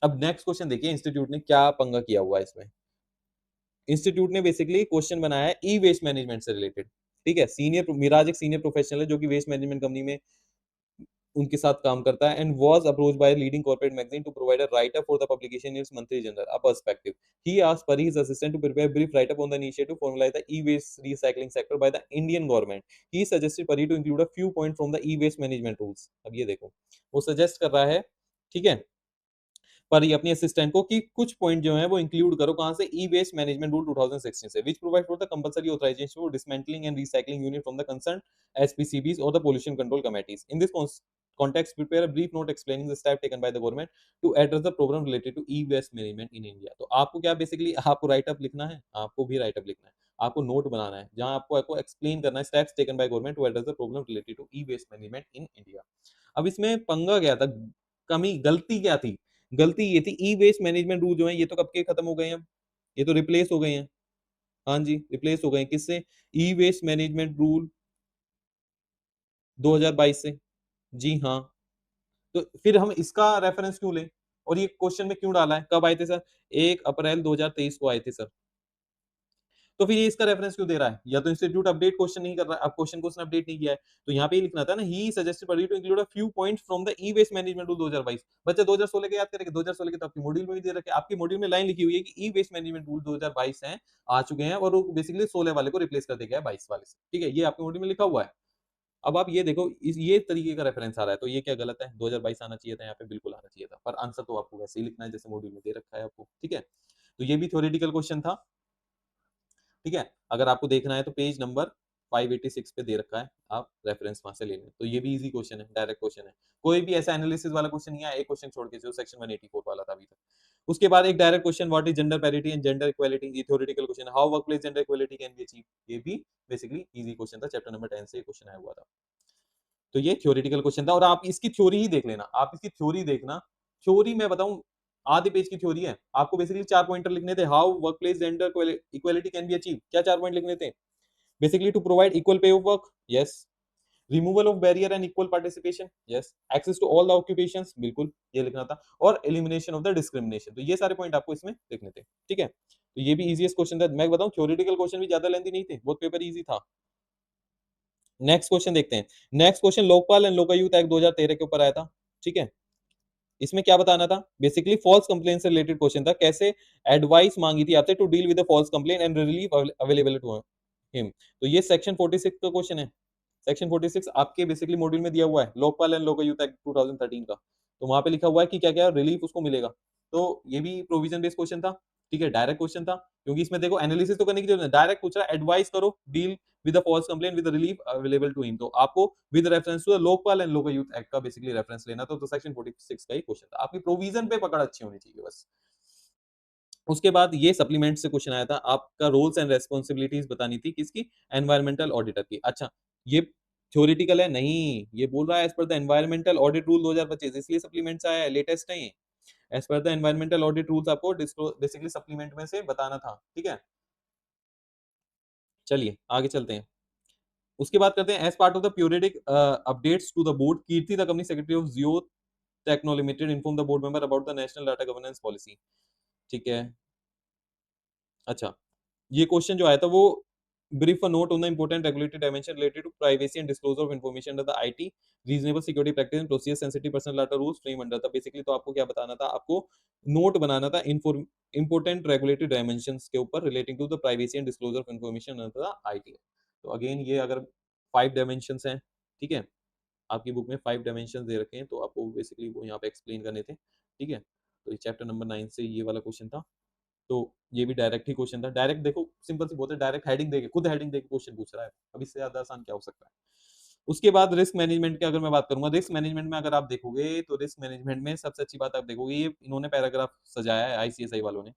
अब नेक्स्ट क्वेश्चन देखिए इंस्टीट्यूट ने क्या पंगा किया हुआ है इसमें। इंस्टीट्यूट ने बेसिकली क्वेश्चन बनाया है ई वेस्ट मैनेजमेंट से रिलेटेड। ठीक है, सीनियर मिराज एक सीनियर प्रोफेशनल है जो कि वेस्ट मैनेजमेंट कंपनी में उनके साथ काम करता है, and was approached by leading corporate magazine to provide a write up for the publication in its monthly journal a perspective. He asked Pari his assistant to prepare brief write up on the initiative formalise the e waste recycling sector by the Indian government. He suggested Pari to include a few point from the e waste management rules. अब ये देखो, वो suggest कर रहा है, ठीक है, पर ये अपनी असिस्टेंट को कि कुछ पॉइंट जो है वो इंक्लूड करो, कहां से, ई वेस्ट मैनेजमेंट रूल 2016 से, which provide for the compulsory authorisation for dismantling and recycling unit from the concern SPCBs और the pollution control committees. In this context prepare a brief note explaining the step taken by the government to address the problem related to e-waste management in India। तो आपको क्या basically आपको right up लिखना है, आपको भी right up लिखना है, आपको नोट बनाना है जहां आपको एक्सप्लेन करना है steps taken by government to address the problem related to e waste management in India. अब इसमें पंगा क्या था, कमी, गलती क्या थी? गलती ये थी, ई वेस्ट मैनेजमेंट रूल जो है ये तो कब के खत्म हो गए हैं, अब ये तो रिप्लेस हो गए हैं। हाँ जी, रिप्लेस हो गए हैं किससे? ई वेस्ट मैनेजमेंट रूल 2022 से। जी हाँ, तो फिर हम इसका रेफरेंस क्यों लें, और ये क्वेश्चन में क्यों डाला है? कब आए थे सर? 1 अप्रैल 2023 को आए थे सर। तो फिर ये इसका रेफरेंस क्यों दे रहा है? या तो इंस्टीट्यूट अपडेट क्वेश्चन नहीं कर रहा है, अब क्वेश्चन को उसने अपडेट नहीं किया है, तो यहाँ पे ही लिखना था ना, he suggested for you to include a few points from the e waste management rule 2022। बच्चे 2016 के याद करेंगे, 2016 के तो आपके मॉड्यूल में भी दे रखे, आपके मॉड्यूल में लाइन लिखी हुई है कि ई वेस्ट मैनेजमेंट रूल 2022 हैं, आ चुके हैं, और वो बेसिकली 16 वाले को रिप्लेस कर दिया गया 22 वाले से। ठीक है, ये आपके मॉड्यूल में लिखा हुआ है। अब आप ये देखो, ये तरीके का रेफरेंस आ रहा है, तो ये क्या गलत है? 2022 आना चाहिए था यहाँ पे, बिल्कुल आना चाहिए था, पर आंसर तो आपको वैसे ही लिखना है जैसे मॉड्यूल में दे रखा है आपको। ठीक है, तो ये भी थ्योरेटिकल क्वेश्चन था। ठीक है, अगर आपको देखना है तो पेज नंबर 586 पे दे रखा है, आप रेफरेंस वहां से ले लें। तो ये भी इजी क्वेश्चन है, डायरेक्ट क्वेश्चन है, कोई भी ऐसा एनालिसिस वाला क्वेश्चन नहीं है, एक क्वेश्चन छोड़ के जो सेक्शन 184 वाला था अभी तक। उसके बाद एक direct question, what is gender parity and gender equality, ये थ्योरेटिकल क्वेश्चन है। How workplace gender equality can be achieve, ये भी बेसिकली इजी क्वेश्चन था, चैप्टर नंबर 10 से ये क्वेश्चन आया हुआ था। तो ये थ्योरेटिकल क्वेश्चन था, और आप इसकी थ्योरी ही देख लेना, आप इसकी थ्योरी देखना। थ्योरी मैं बताऊं, आधे पेज की थ्योरी है, आपको बेसिकली 4 पॉइंटर लिखने थे। How workplace gender equality can be achieve, क्या 4 पॉइंट लिखने थे? Basically to provide equal pay of work, yes. Removal of barrier and equal participation, yes. Access to all the occupations, बिल्कुल ये लिखना था, और एलिमिनेशन ऑफ द डिस्क्रिमिनेशन। तो ये सारे पॉइंट आपको इसमें लिखने थे। ठीक है, तो ये भी इजीएस्ट क्वेश्चन था, मैं बताऊं थ्योरेटिकल क्वेश्चन भी ज्यादा लेंथी नहीं थे, बहुत पेपर इजी था। नेक्स्ट क्वेश्चन देखते हैं। Next question Lokpal and Lokayukta act 2013 के ऊपर आया था। ठीक है, इसमें क्या बताना था? बेसिकली फॉल्स कंप्लेन से रिलेटेड क्वेश्चन था, कैसे एडवाइस मांगी थी आपसे to deal with the false complain and relief available to him. तो ये सेक्शन 46 का क्वेश्चन है। सेक्शन 46 आपके बेसिकली मॉड्यूल में दिया हुआ है, लोकपाल एंड लोकायुक्त एक्ट 2013 का। तो वहां पे लिखा हुआ है कि क्या क्या रिलीफ उसको मिलेगा। तो ये भी प्रोविजन बेस्ड क्वेश्चन था। ठीक है, डायरेक्ट क्वेश्चन था, क्योंकि इसमें देखो एनालिसिस तो करने की जरूरत है, डायरेक्ट पूछ रहा है एडवाइस करो deal with the false complain with relief available to him. तो आपको with reference to the Lokpal and Lokayukta act का बेसिकली रेफरेंस लेना था। तो सेक्शन 46 का ही क्वेश्चन था, आपकी प्रोविजन पे पकड़ अच्छी होनी चाहिए बस। उसके बाद ये सप्लीमेंट से क्वेश्चन आया था, आपका रोल्स एंड रेस्पॉन्सिबिलिटीज बतानी थी, किसकी? एनवायरमेंटल ऑडिटर की। अच्छा, ये थ्योरेटिकल है? नहीं, ये बोल रहा है as per the environmental audit rule 2025, इसलिए सप्लीमेंट से आया है, लेटेस्ट है ये। As per the environmental audit rules आपको बेसिकली सप्लीमेंट में से बताना था। ठीक है, चलिए आगे चलते हैं। उसके बाद करते हैं, as part of the periodic updates to the board, Kirti the company secretary of Geo techno limited inform the board member about the national data governance policy. ठीक है, अच्छा, ये क्वेश्चन जो आया था वो brief a note on the important regulatory dimension related to privacy and disclosure of information under the IT reasonable security practice and procedure sensitive personal data rules frame under था। Basically तो आपको क्या बताना था, आपको नोट बनाना था important regulatory dimensions के ऊपर relating to the privacy and disclosure of information under the IT. तो अगेन ये अगर 5 डायमेंशंस हैं, ठीक है, आपकी बुक में 5 डायमेंशंस दे रखे हैं, तो आपको बेसिकली वो यहाँ पे एक्सप्लेन करने थे। ठीक है, तो ये चैप्टर नंबर 9 से ये वाला क्वेश्चन था। तो ये भी डायरेक्ट ही क्वेश्चन था। डायरेक्ट देखो, सिंपल सी बात है, डायरेक्ट हेडिंग देके, खुद हेडिंग देके क्वेश्चन पूछ रहा है, अब इससे ज्यादा आसान क्या हो सकता है? उसके बाद रिस्क मैनेजमेंट की अगर मैं बात करूंगा, रिस्क मैनेजमेंट में अगर आप देखोगे तो रिस्क मैनेजमेंट में सबसे अच्छी बात आप देखोगे, ये इन्होंने पैराग्राफ सजाया है आईसीएसआई वालों ने।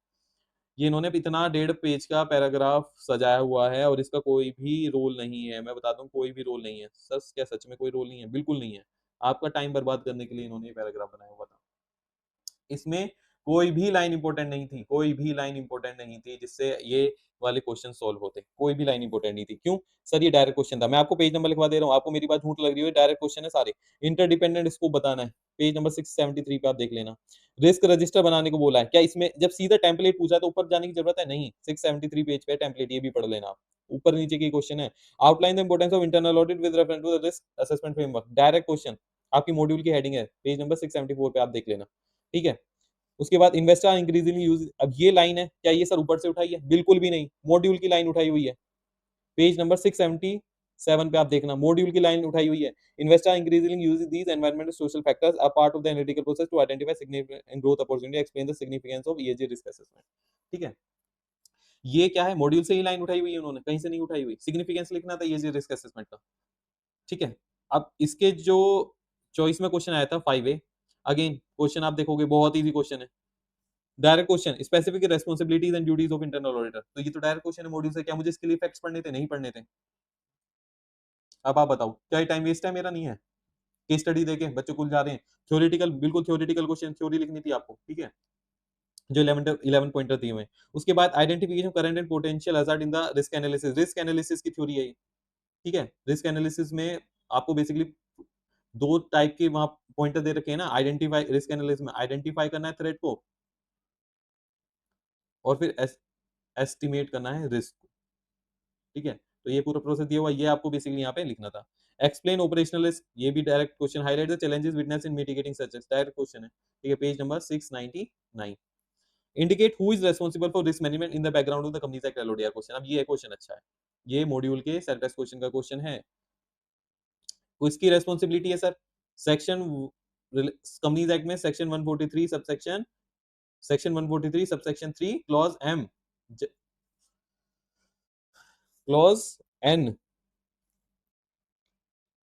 ये इन्होंने इतना 1.5 पेज का पैराग्राफ सजाया हुआ है, और इसका कोई भी रोल नहीं है, मैं बताता हूँ कोई भी रोल नहीं है। सच क्या, सच में कोई रोल नहीं है, बिल्कुल नहीं है। आपका टाइम बर्बाद करने के लिए इन्होंने ये पैराग्राफ बनाया हुआ था। इसमें कोई भी लाइन इंपॉर्टेंट नहीं थी, कोई भी लाइन इंपॉर्टेंट नहीं थी जिससे ये वाले क्वेश्चन सॉल्व होते, कोई भी लाइन इंपॉर्टेंट नहीं थी। क्यों सर? ये डायरेक्ट क्वेश्चन था। मैं आपको पेज नंबर लिखवा दे रहा हूँ, आपको मेरी बात झूठ लग रही है, डायरेक्ट क्वेश्चन है सारे। इंटरडिपेंडेंट स्कोप बताना है, पेज नंबर 673 पे आप देख लेना। रिस्क रजिस्टर बनाने को बोला है, क्या इसमें जब सीधा टेम्पलेट पूछा तो ऊपर जाने की जरूरत है? नहीं, 673 पेज पे टेम्पलेट, ये भी पढ़ लेना आप, ऊपर नीचे की क्वेश्चन है। Outline the importance of internal audit with reference to the risk assessment framework, direct question, आपकी मॉड्यूल की हेडिंग है, पेज नंबर 674 पे आप देख लेना, ठीक है। उसके बाद इन्वेस्टर इंक्रीजिंगली यूज, अब ये लाइन है, क्या ये सर ऊपर से उठाई है? बिल्कुल भी नहीं, मॉड्यूल की लाइन उठाई हुई है, पेज नंबर 677 पे आप देखना, मॉड्यूल की लाइन उठाई हुई है। Investor increasingly use these environmental social factors a part of the analytical process to identify significant growth opportunity, explain the significance of ESG risk assessment, ठीक है। ये क्या है? मॉड्यूल से ही लाइन उठाई हुई है उन्होंने, कहीं से नहीं उठाई हुई। सिग्निफिकेंस लिखना था ईएसजी रिस्क असेसमेंट का, ठीक है। अब इसके जो चॉइस में क्वेश्चन आया था 5A, अगेन क्वेश्चन आप देखोगे बहुत इजी क्वेश्चन है, direct question, specific responsibilities and duties of internal auditor. तो ये तो डायरेक्ट क्वेश्चन है मॉड्यूल से, क्या मुझे इसके लिए फैक्ट्स पढ़ने थे? नहीं पढ़ने थे। अब आप बताओ, क्या ये टाइम वेस्ट है? मेरा नहीं है। केस स्टडी देके बच्चे कुल जा रहे हैं, थ्योरेटिकल, बिल्कुल थ्योरेटिकल क्वेश्चन, थ्योरी लिखनी थी आपको, ठीक है, जो 11 पॉइंटर दिए हुए हैं। उसके बाद identification current and potential hazard in the risk analysis, risk analysis की थ्योरी है ये, ठीक है। रिस्क एनालिसिस में आपको बेसिकली दो टाइप के वहां पॉइंटर दे रखे हैं ना, आइडेंटिफाई, रिस्क एनालिसिस में आइडेंटिफाई करना है थ्रेट को, और फिर एस्टिमेट करना है रिस्क, ठीक है। तो ये पूरा प्रोसेस दिया हुआ, ये आपको बेसिकली यहाँ पे लिखना था। एक्सप्लेन ऑपरेशनल रिस्क, ये भी direct question. Highlight the challenges witness in mitigating such risk, direct question है, ठीक है, page number 699। Indicate who is responsible for risk management in the background of the companies act LODR question. अब ये question अच्छा है, ये module के self test question का क्वेश्चन है। तो इसकी रेस्पॉन्सिबिलिटी है सर, सेक्शन कंपनीज एक्ट में section 143 subsection, section 143 subsection 3 clause M, clause N.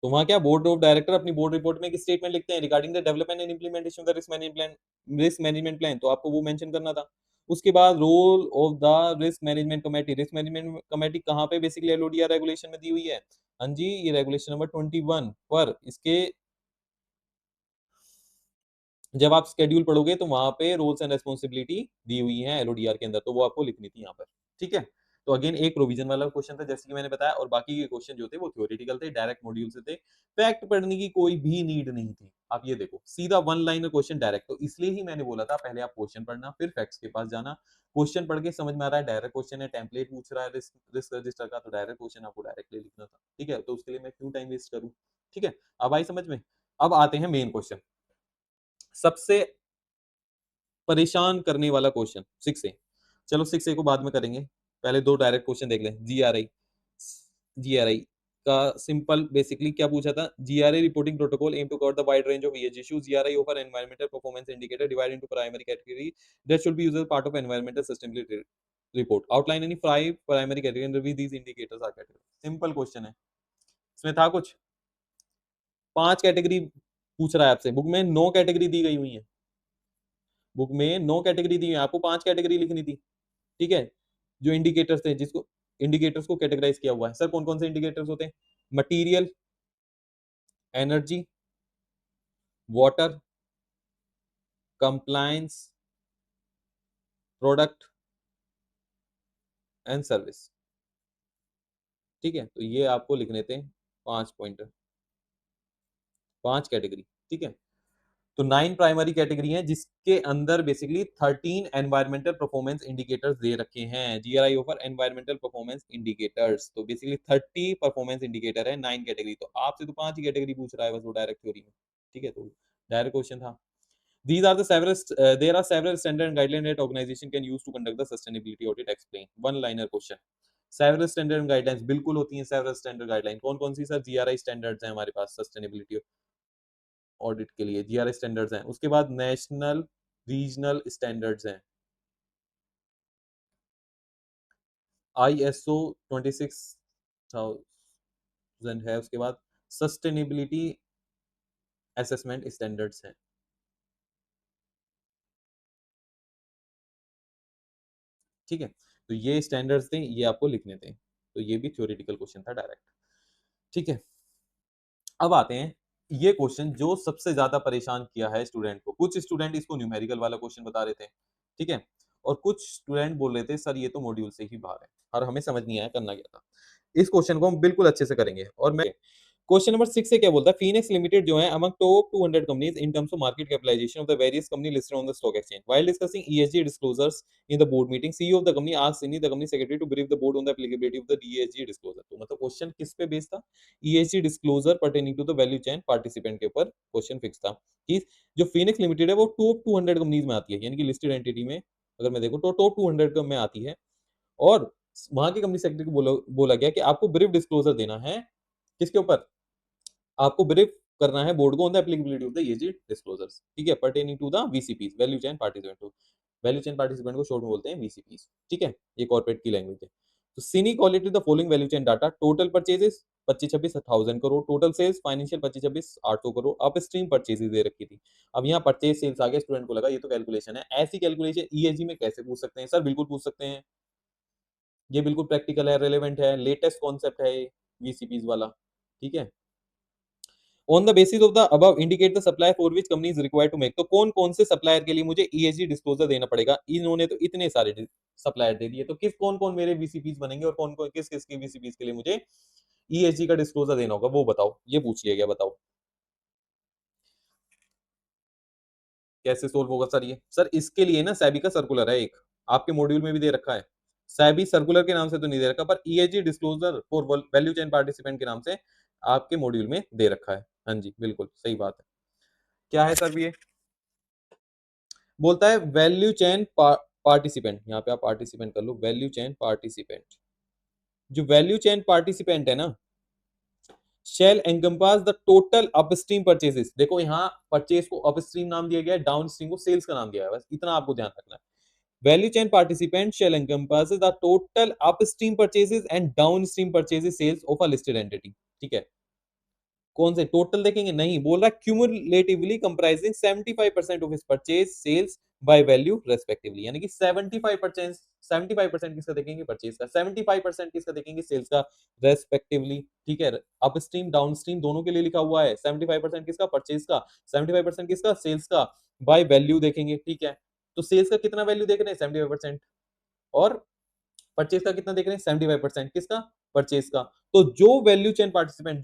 तो वहां क्या, बोर्ड ऑफ डायरेक्टर अपनी बोर्ड रिपोर्ट में एक स्टेटमेंट लिखते हैं regarding the development and implementation of the risk management plan, तो आपको वो मेंशन करना था। उसके बाद role of the risk management committee, risk management committee कहाँ पे बेसिकली एलओडीआर रेगुलेशन में दी हुई है? हाँ जी, ये रेगुलेशन नंबर 21 पर, इसके जब आप शेड्यूल पढ़ोगे तो वहां पे रोल्स एंड रेस्पॉन्सिबिलिटी दी हुई है एलओडीआर के अंदर, तो वो आपको लिखनी थी यहाँ पर, ठीक है। तो अगेन एक प्रोविजन वाला क्वेश्चन था जैसे कि मैंने बताया, और बाकी के क्वेश्चन जो थे वो थ्योरेटिकल थे, डायरेक्ट मॉड्यूल से थे, फैक्ट पढ़ने की कोई भी नीड नहीं थी। आप ये देखो, सीधा वन लाइनर क्वेश्चन डायरेक्ट, तो इसलिए ही मैंने बोला था पहले आप क्वेश्चन पढ़ना फिर फैक्ट्स के पास जाना। क्वेश्चन पढ़ के समझ में आ रहा है डायरेक्ट क्वेश्चन है, टेम्पलेट पूछ रहा है रिस्क रजिस्टर का, तो डायरेक्ट क्वेश्चन आपको डायरेक्टली लिखना था, ठीक है। तो उसके लिए मैं क्यों टाइम वेस्ट करूं, ठीक है। अब आई समझ में। अब आते हैं मेन क्वेश्चन, सबसे परेशान करने वाला क्वेश्चन 6A। चलो 6A को बाद में करेंगे, पहले दो डायरेक्ट क्वेश्चन देख लें। जीआरआई, जीआरआई का सिंपल बेसिकली क्या पूछा था? GRI reporting protocol aim to cover the wide range of ESG issues, GRI offer environmental performance indicator divide into primary category that should be used as part of environmental sustainability report, outline any 5 primary category and review these indicators are category. Simple question है, इसमें था कुछ 5 category पूछ रहा है आपसे, book में 9 category दी गई हुई है, बुक में 9 कैटेगरी दी है, आपको 5 कैटेगरी लिखनी थी, ठीक है। जो इंडिकेटर्स थे, जिसको इंडिकेटर्स को कैटेगराइज किया हुआ है, सर कौन कौन से इंडिकेटर्स होते हैं? Material, energy, water, compliance, product and service, ठीक है। तो ये आपको लिखने थे 5 पॉइंटर, 5 कैटेगरी, ठीक है। तो 9 प्राइमरी कैटेगरी हैं जिसके अंदर बेसिकली 13 एनवायरमेंटल परफॉर्मेंस इंडिकेटर्स दे रखे हैं, GRI offer environmental performance indicators, तो बेसिकली 30 परफॉर्मेंस इंडिकेटर है 9 कैटेगरी, तो आपसे तो 5 ही कैटेगरी पूछ रहा है बस वो डायरेक्ट थ्योरी में, ठीक है। तो डायरेक्ट क्वेश्चन था। These are the several there are several standard and guidelines that organization can use to conduct the sustainability audit, explain, one liner question। several standard and guidelines बिल्कुल होती हैं, several standard guidelines कौन कौन सी? Sir GRI standards हैं हमारे पास sustainability audit के लिए, GRI standards हैं। उसके बाद नेशनल रीजनल स्टैंडर्ड्स हैं, आईएसओ 26,000 है। उसके बाद सस्टेनेबिलिटी असेसमेंट स्टैंडर्ड्स हैं, ठीक है। तो ये स्टैंडर्ड्स थे, ये आपको लिखने थे, तो ये भी थ्योरेटिकल क्वेश्चन था डायरेक्ट, ठीक है। अब आते हैं ये क्वेश्चन जो सबसे ज्यादा परेशान किया है स्टूडेंट को, कुछ स्टूडेंट इसको न्यूमेरिकल वाला क्वेश्चन बता रहे थे, ठीक है, और कुछ स्टूडेंट बोल रहे थे सर ये तो मॉड्यूल से ही बाहर है, और हमें समझ नहीं आया करना क्या था। इस क्वेश्चन को हम बिल्कुल अच्छे से करेंगे। और मैं क्वेश्चन नंबर 6 से क्या बोलता है, फिनिक्स लिमिटेड जो है among top 200 companies in terms of market capitalisation of the various company listed on the stock exchange while discussing ESG disclosures in the board meeting CEO of the company asked सिनी the company secretary to brief the board on the applicability of the ESG disclosure. तो मतलब question किस पे based था, ESG disclosure pertaining to the value chain participant के ऊपर question fix था कि जो फिनिक्स लिमिटेड है वो टॉप 200 कंपनीज में आती है, यानी कि लिस्टेड एंटिटी में अगर मैं देखूं तो टॉप 200 में आती है। और वहां की कंपनी सेक्रेटरी को बोला गया कि आपको ब्रीफ डिस्क्लोजर देना है, किसके ऊपर, आपको ब्रीफ करना है बोर्ड को on the applicability of the ESG disclosures, ठीक है, pertaining to the VCPs, value chain participant to, value chain participant को शॉर्ट में बोलते हैं वीसीपीस, ठीक है, ये कॉर्पोरेट की लैंग्वेज है। तो सिनी quality the following value chain data, total purchases 25-26 1000 crore, total sales financial 25-26 800 crore, up stream purchases दे रखी थी। अब यहाँ परचेज सेल्स आ गया, स्टूडेंट को लगा ये तो कैलकुलेशन है, ऐसी कैलकुलेशन ईएसजी में कैसे पूछ सकते हैं सर, बिल्कुल पूछ सकते हैं, ये बिल्कुल प्रैक्टिकल है, रेलेवेंट है, लेटेस्ट कॉन्सेप्ट है ये वीसीपीस वाला, ठीक है। On the basis of the above indicate the supplier for which company is required to make, तो कौन कौन से सप्लायर के लिए मुझे ईएसजी डिस्क्लोजर देना पड़ेगा, इन्होंने तो इतने सारे सप्लायर दे दिए, तो किस कौन कौन मेरे वीसीपीस बनेंगे और कौन कौन किस किस के वीसीपीस के लिए मुझे ईएसजी का डिस्क्लोजर देना होगा, वो बताओ, ये पूछ लिया गया, बताओ कैसे सोल्व होगा सर ये। सर इसके लिए ना सेबी का सर्कुलर है एक, आपके मॉड्यूल में भी दे रखा है, सेबी सर्कुलर के नाम से तो नहीं दे रखा, पर ESG disclosure for value chain participant के नाम से आपके मॉड्यूल में दे रखा है। हाँ जी बिल्कुल सही बात है। क्या है सर ये, बोलता है वैल्यू चेन पार्टिसिपेंट, यहाँ पे आप पार्टिसिपेंट कर लो, वैल्यू चेन पार्टिसिपेंट, जो वैल्यू चेन पार्टिसिपेंट है ना, shall encompass the total upstream purchases, देखो यहाँ परचेज को अपस्ट्रीम नाम दिया गया है, डाउन स्ट्रीम को सेल्स का नाम दिया है, बस इतना आपको ध्यान रखना है। Value chain participant shall encompass the total upstream purchases and downstream purchases sales of a listed entity, ठीक है। कौन से टोटल देखेंगे, नहीं, बोल रहा है cumulatively comprising 75% of his purchase sales by value respectively, यानी कि 75%, 75% किसका देखेंगे, परचेज का, 75% किसका देखेंगे, सेल्स का रेस्पेक्टिवली, ठीक है। अपस्ट्रीम डाउनस्ट्रीम दोनों के लिए लिखा हुआ है, 75% किसका, परचेज का, 75% किसका, सेल्स का, बाय वैल्यू देखेंगे, ठीक है। तो सेल्स का कितना वैल्यू देख रहे हैं, 75%, और परचेज का कितना देख रहे हैं, 75%, किसका, परचेज का। तो जो वैल्यू चेन पार्टिसिपेंट,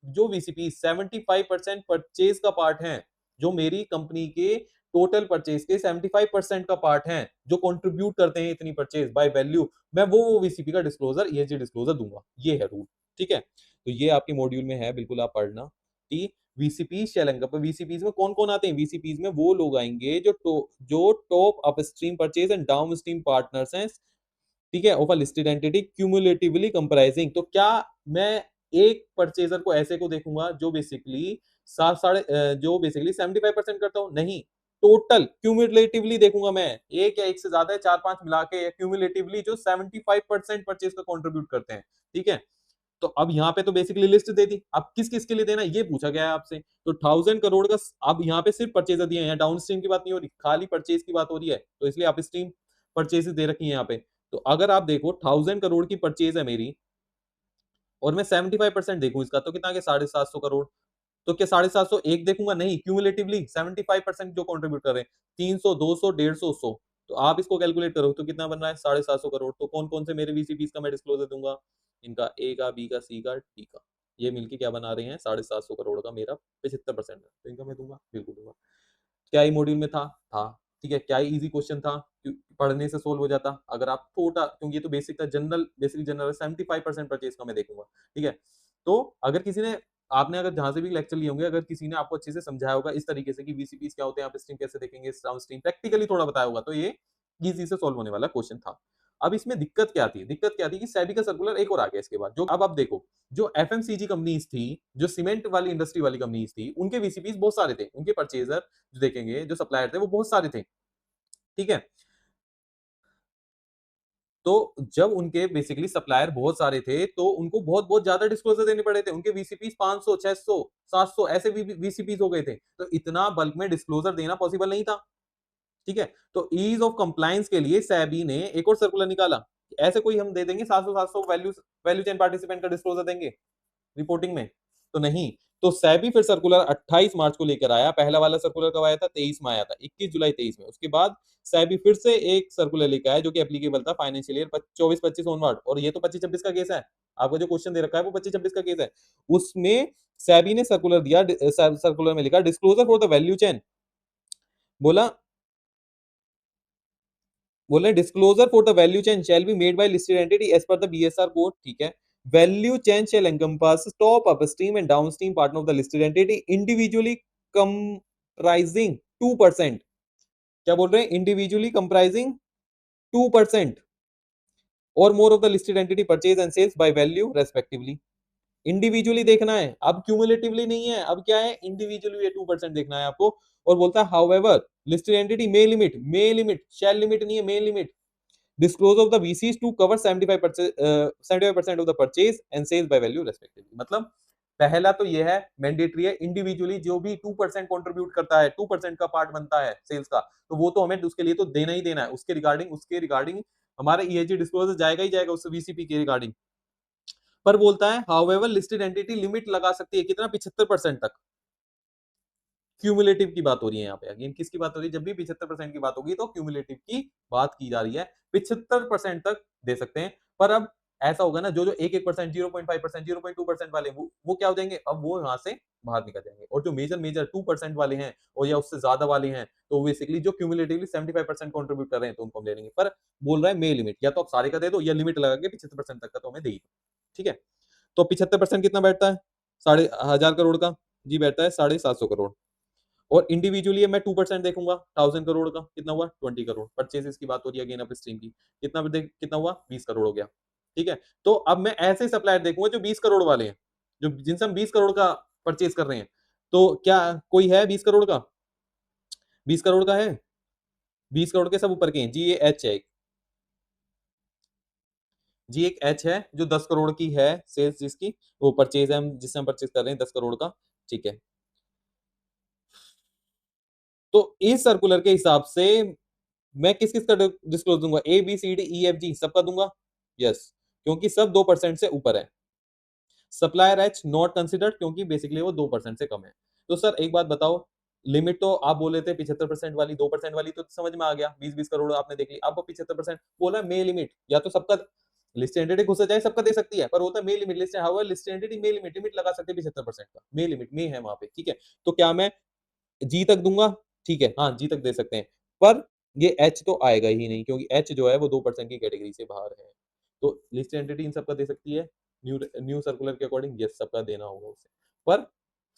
जो वीसीपी 75% परचेज का पार्ट है, जो मेरी कंपनी के टोटल परचेज के 75% का पार्ट है, जो कंट्रीब्यूट करते हैं इतनी परचेज बाय वैल्यू, मैं वो वीसीपी का डिस्क्लोजर, ईएसजी डिस्क्लोजर दूंगा, ये है रूल, ठीक है। तो ये आपके मॉड्यूल में है, बिल्कुल आप पढ़ना कि वीसीपी शेलंगा पर, वीसीपीज में कौन कौन आते हैं, वीसीपीज में वो लोग आएंगे जो top upstream purchase and downstream partners हैं, ठीक है, of a listed entity cumulatively comprising. तो क्या मैं एक परचेजर को ऐसे को देखूंगा जो बेसिकली जो बेसिकली 75% करता हूं, नहीं, टोटल क्यूमुलेटिवली देखूंगा मैं, एक या एक से ज्यादा है, चार पांच मिला के क्यूमुलेटिवली जो 75% परचेज का कंट्रीब्यूट करते हैं, ठीक है। तो अब यहाँ पे तो बेसिकली लिस्ट दे दी, अब किस किस के लिए देना ये पूछा गया है आपसे, तो 1000 करोड़ का, अब यहाँ पे सिर्फ परचेजर दिए हैं, डाउन स्ट्रीम की बात नहीं हो रही, खाली परचेज की बात हो रही है, तो इसलिए अप स्ट्रीम परचेजेस दे रखी है यहाँ पे। तो अगर आप देखो 1000 करोड़ की परचेज है मेरी, और मैं 75% देखूं इसका, तो कितना आ गया, 750 करोड़। तो क्या 750 एक देखूंगा, नहीं, क्यूमुलेटिवली 75% जो कंट्रीब्यूट कर रहे हैं, 300 200 150 100, तो आप इसको कैलकुलेट करो तो कितना बन रहा है, 750 करोड़। तो कौन कौन से मेरे वीसीपीस का मैं डिस्क्लोजर दूंगा, इनका ए का, बी का, सी का, डी का, ये मिलके क्या बना रहे हैं, 750 करोड़ का मेरा 75% है, तो इनका मैं दूंगा, बिल्कुल दूंगा। क्या ही मॉड्यूल में था, ठीक है, क्या ही इजी क्वेश्चन था, पढ़ने से सोल्व हो जाता अगर आप थोड़ा, क्योंकि ये तो बेसिक था, जनरल बेसिकली जनरल 75% परचेज का मैं देखूंगा, ठीक है। तो अगर किसी ने, आपने अगर जहां से भी लेक्चर लिए होंगे, अगर किसी ने आपको अच्छे से समझाया होगा इस तरीके से कि वीसीपीस क्या होते हैं, आप स्ट्रीम कैसे देखेंगे, डाउन स्ट्रीम प्रैक्टिकली थोड़ा बताया होगा, तो ये इजी से सोल्व होने वाला क्वेश्चन था। अब इसमें दिक्कत क्या थी, दिक्कत क्या थी कि सेबी का सर्कुलर एक और आ गया इसके बाद, जो अब आप देखो, जो एफएमसीजी कंपनीज थी, जो सीमेंट वाली इंडस्ट्री वाली कंपनीज थी, उनके वीसीपीस बहुत सारे थे, उनके परचेजर जो देखेंगे, जो सप्लायर थे वो बहुत सारे थे, ठीक है। तो जब उनके बेसिकली सप्लायर बहुत सारे थे, तो उनको बहुत बहुत ज्यादा डिस्क्लोजर देने पड़े थे, उनके वीसीपीस 500 600 700 ऐसे भी वीसीपीस हो गए थे, तो इतना बल्क में डिस्क्लोजर देना पॉसिबल नहीं था, ठीक है। तो ईज ऑफ कंप्लायंस के लिए सेबी ने एक और सर्कुलर निकाला, ऐसे कोई हम दे देंगे 700 700 वैल्यू चेन पार्टिसिपेंट का डिस्क्लोजर देंगे रिपोर्टिंग में, तो नहीं, तो सेबी फिर सर्कुलर 28 मार्च को लेकर आया। पहला वाला सर्कुलर कब आया था? 23 में आया था, 21 जुलाई 23 में। उसके बाद सेबी फिर से एक सर्कुलर लेकर आया जो कि एप्लीकेबल था फाइनेंशियल ईयर 24-25 ऑनवर्ड, और ये तो 25-26 का केस है। आपको जो क्वेश्चन दे रखा है वो 25-26 का केस है। उसमें सेबी ने सर्कुलर दिया, सर्कुलर में लिखा disclosure for the value chain. बोला बोले disclosure for the value chain shall be made by listed entity as per the BSR code. ठीक है। Value chain shall encompass top upstream and downstream partner of the listed entity individually comprising 2%। क्या बोल रहे हैं? Individually comprising 2% और more of the listed entity purchase and sales by value respectively. Individually देखना है, अब क्यूमुलेटिवली नहीं है। अब क्या है? इंडिविजुअली 2% देखना है आपको। और बोलता है however listed entity may limit शैल लिमिट नहीं है, may limit disclose of the VCs to cover 75% of the purchase and sales by value respectively। मतलब पहला तो ये है मैंडेटरी है, इंडिविजुअली जो भी 2% कंट्रीब्यूट करता है, 2% का पार्ट बनता है सेल्स का, तो वो तो हमें उसके लिए तो देना ही देना है। उसके रिगार्डिंग हमारा ईएजी डिस्क्लोजर जाएगा ही जाएगा उस वीसीपी के रिगार्डिंग। पर बोलता है हाउएवर लिस्टेड एंटिटी लिमिट लगा सकती है कितना? 75% तक। क्यूमुलेटिव की बात हो रही है यहाँ पे। अगेन किसकी बात हो रही है? जब भी 75% की बात होगी तो क्यूमुलेटिव की बात की जा रही है। 75% तक दे सकते हैं। पर अब ऐसा होगा ना, जो जो 1-1%, 0.5%, 0.2% वाले वो क्या हो जाएंगे? अब वो यहाँ से बाहर निकल जाएंगे। और जो मेजर मेजर 2% वाले हैं और या उससे ज्यादा वाले हैं, तो बेसिकली जो क्यूमुलेटिवली 75% कॉन्ट्रीब्यूट कर रहे हैं, तो उनको हम ले लेंगे। पर बोल रहा है मे लिमिट, या तो आप सारे का दे दो या लिमिट लगा के 75% तक का तो हमें दे ही दो। ठीक है। तो 75% कितना बैठता है? 1,500 करोड़ का। जी बैठता है 750 करोड़। और इंडिविजुअली मैं 2% देखूंगा 1000 करोड़ का, कितना हुआ? 20 करोड़। परचेजेस की बात हो रही है अगेन अप स्ट्रीम की, कितना हुआ? 20 करोड़ हो गया। ठीक है। तो अब मैं ऐसे सप्लायर देखूंगा जो 20 करोड़ वाले हैं, जो जिनसे हम 20 करोड़ का परचेज कर रहे हैं। तो क्या कोई है 20 करोड़ का? 20 करोड़ का है? 20 करोड़ के सब ऊपर के हैं जी। ये एच है, जी एक एच है जो 10 करोड़ की है सेल्स, जिसकी वो परचेज है, हम जिससे हम परचेज कर रहे हैं 10 करोड़ का। ठीक है। तो इस सर्कुलर के हिसाब से मैं किस किस का डिस्क्लोज दूंगा? A B C D E F G सबका दूंगा। यस, क्योंकि सब 2% से ऊपर है। सप्लायर एच नॉट कंसिडर्ड, क्योंकि बेसिकली वो 2% से कम है। तो सर एक बात बताओ, लिमिट तो आप बोले थे 75% वाली, 2% वाली तो समझ में आ गया, 20-20 करोड़ आपने देख ली। अब 75% बोला मे लिमिट, या तो सबका लिस्ट एंटिटी खुद से चाहे सबका दे सकती है, पर होता है may limit. List how list entity may limit लगा सकते हैं 75% का। मे लिमिट मे है वहां पे। ठीक है। तो क्या मैं जी तक दूंगा? ठीक है, हाँ जी तक दे सकते हैं। पर ये एच तो आएगा ही नहीं, क्योंकि एच जो है वो 2% की कैटेगरी से बाहर है। तो लिस्ट एंटिटी इन सबका दे सकती है न्यू न्यू सर्कुलर के अकॉर्डिंग। यस, सबका देना होगा उसे। पर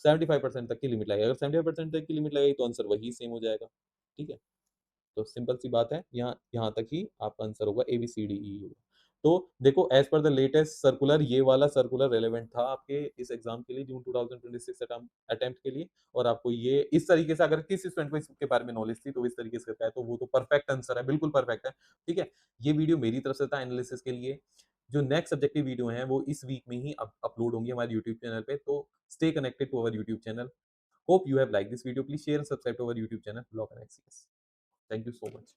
75% तक की लिमिट लगेगी। अगर 75% तक की लिमिट लगेगी तो आंसर वही सेम हो जाएगा। ठीक है। तो सिंपल सी बात है, यहाँ यहाँ तक ही आपका आंसर होगा, ए बी सी डी ई होगा। तो देखो, as per the latest circular, ये वाला सर्कुलर रेलेवेंट था आपके इस एग्जाम के लिए, जून 2026 अटेम्प्ट के लिए। और आपको ये इस तरीके से, अगर किसी स्टूडेंट को इसके बारे में नॉलेज थी तो इस तरीके से करता है, तो वो तो परफेक्ट आंसर है, बिल्कुल परफेक्ट है। ठीक है। ये वीडियो मेरी तरफ से था एनालिसिस के लिए। जो नेक्स्ट सब्जेक्टिव वीडियो है वो इस वीक में ही अपलोड होंगी हमारे यूट्यूब चैनल पे। तो stay connected to our YouTube channel. Hope you have like this video. Please share and subscribe to our YouTube channel lock and access. Thank you so much.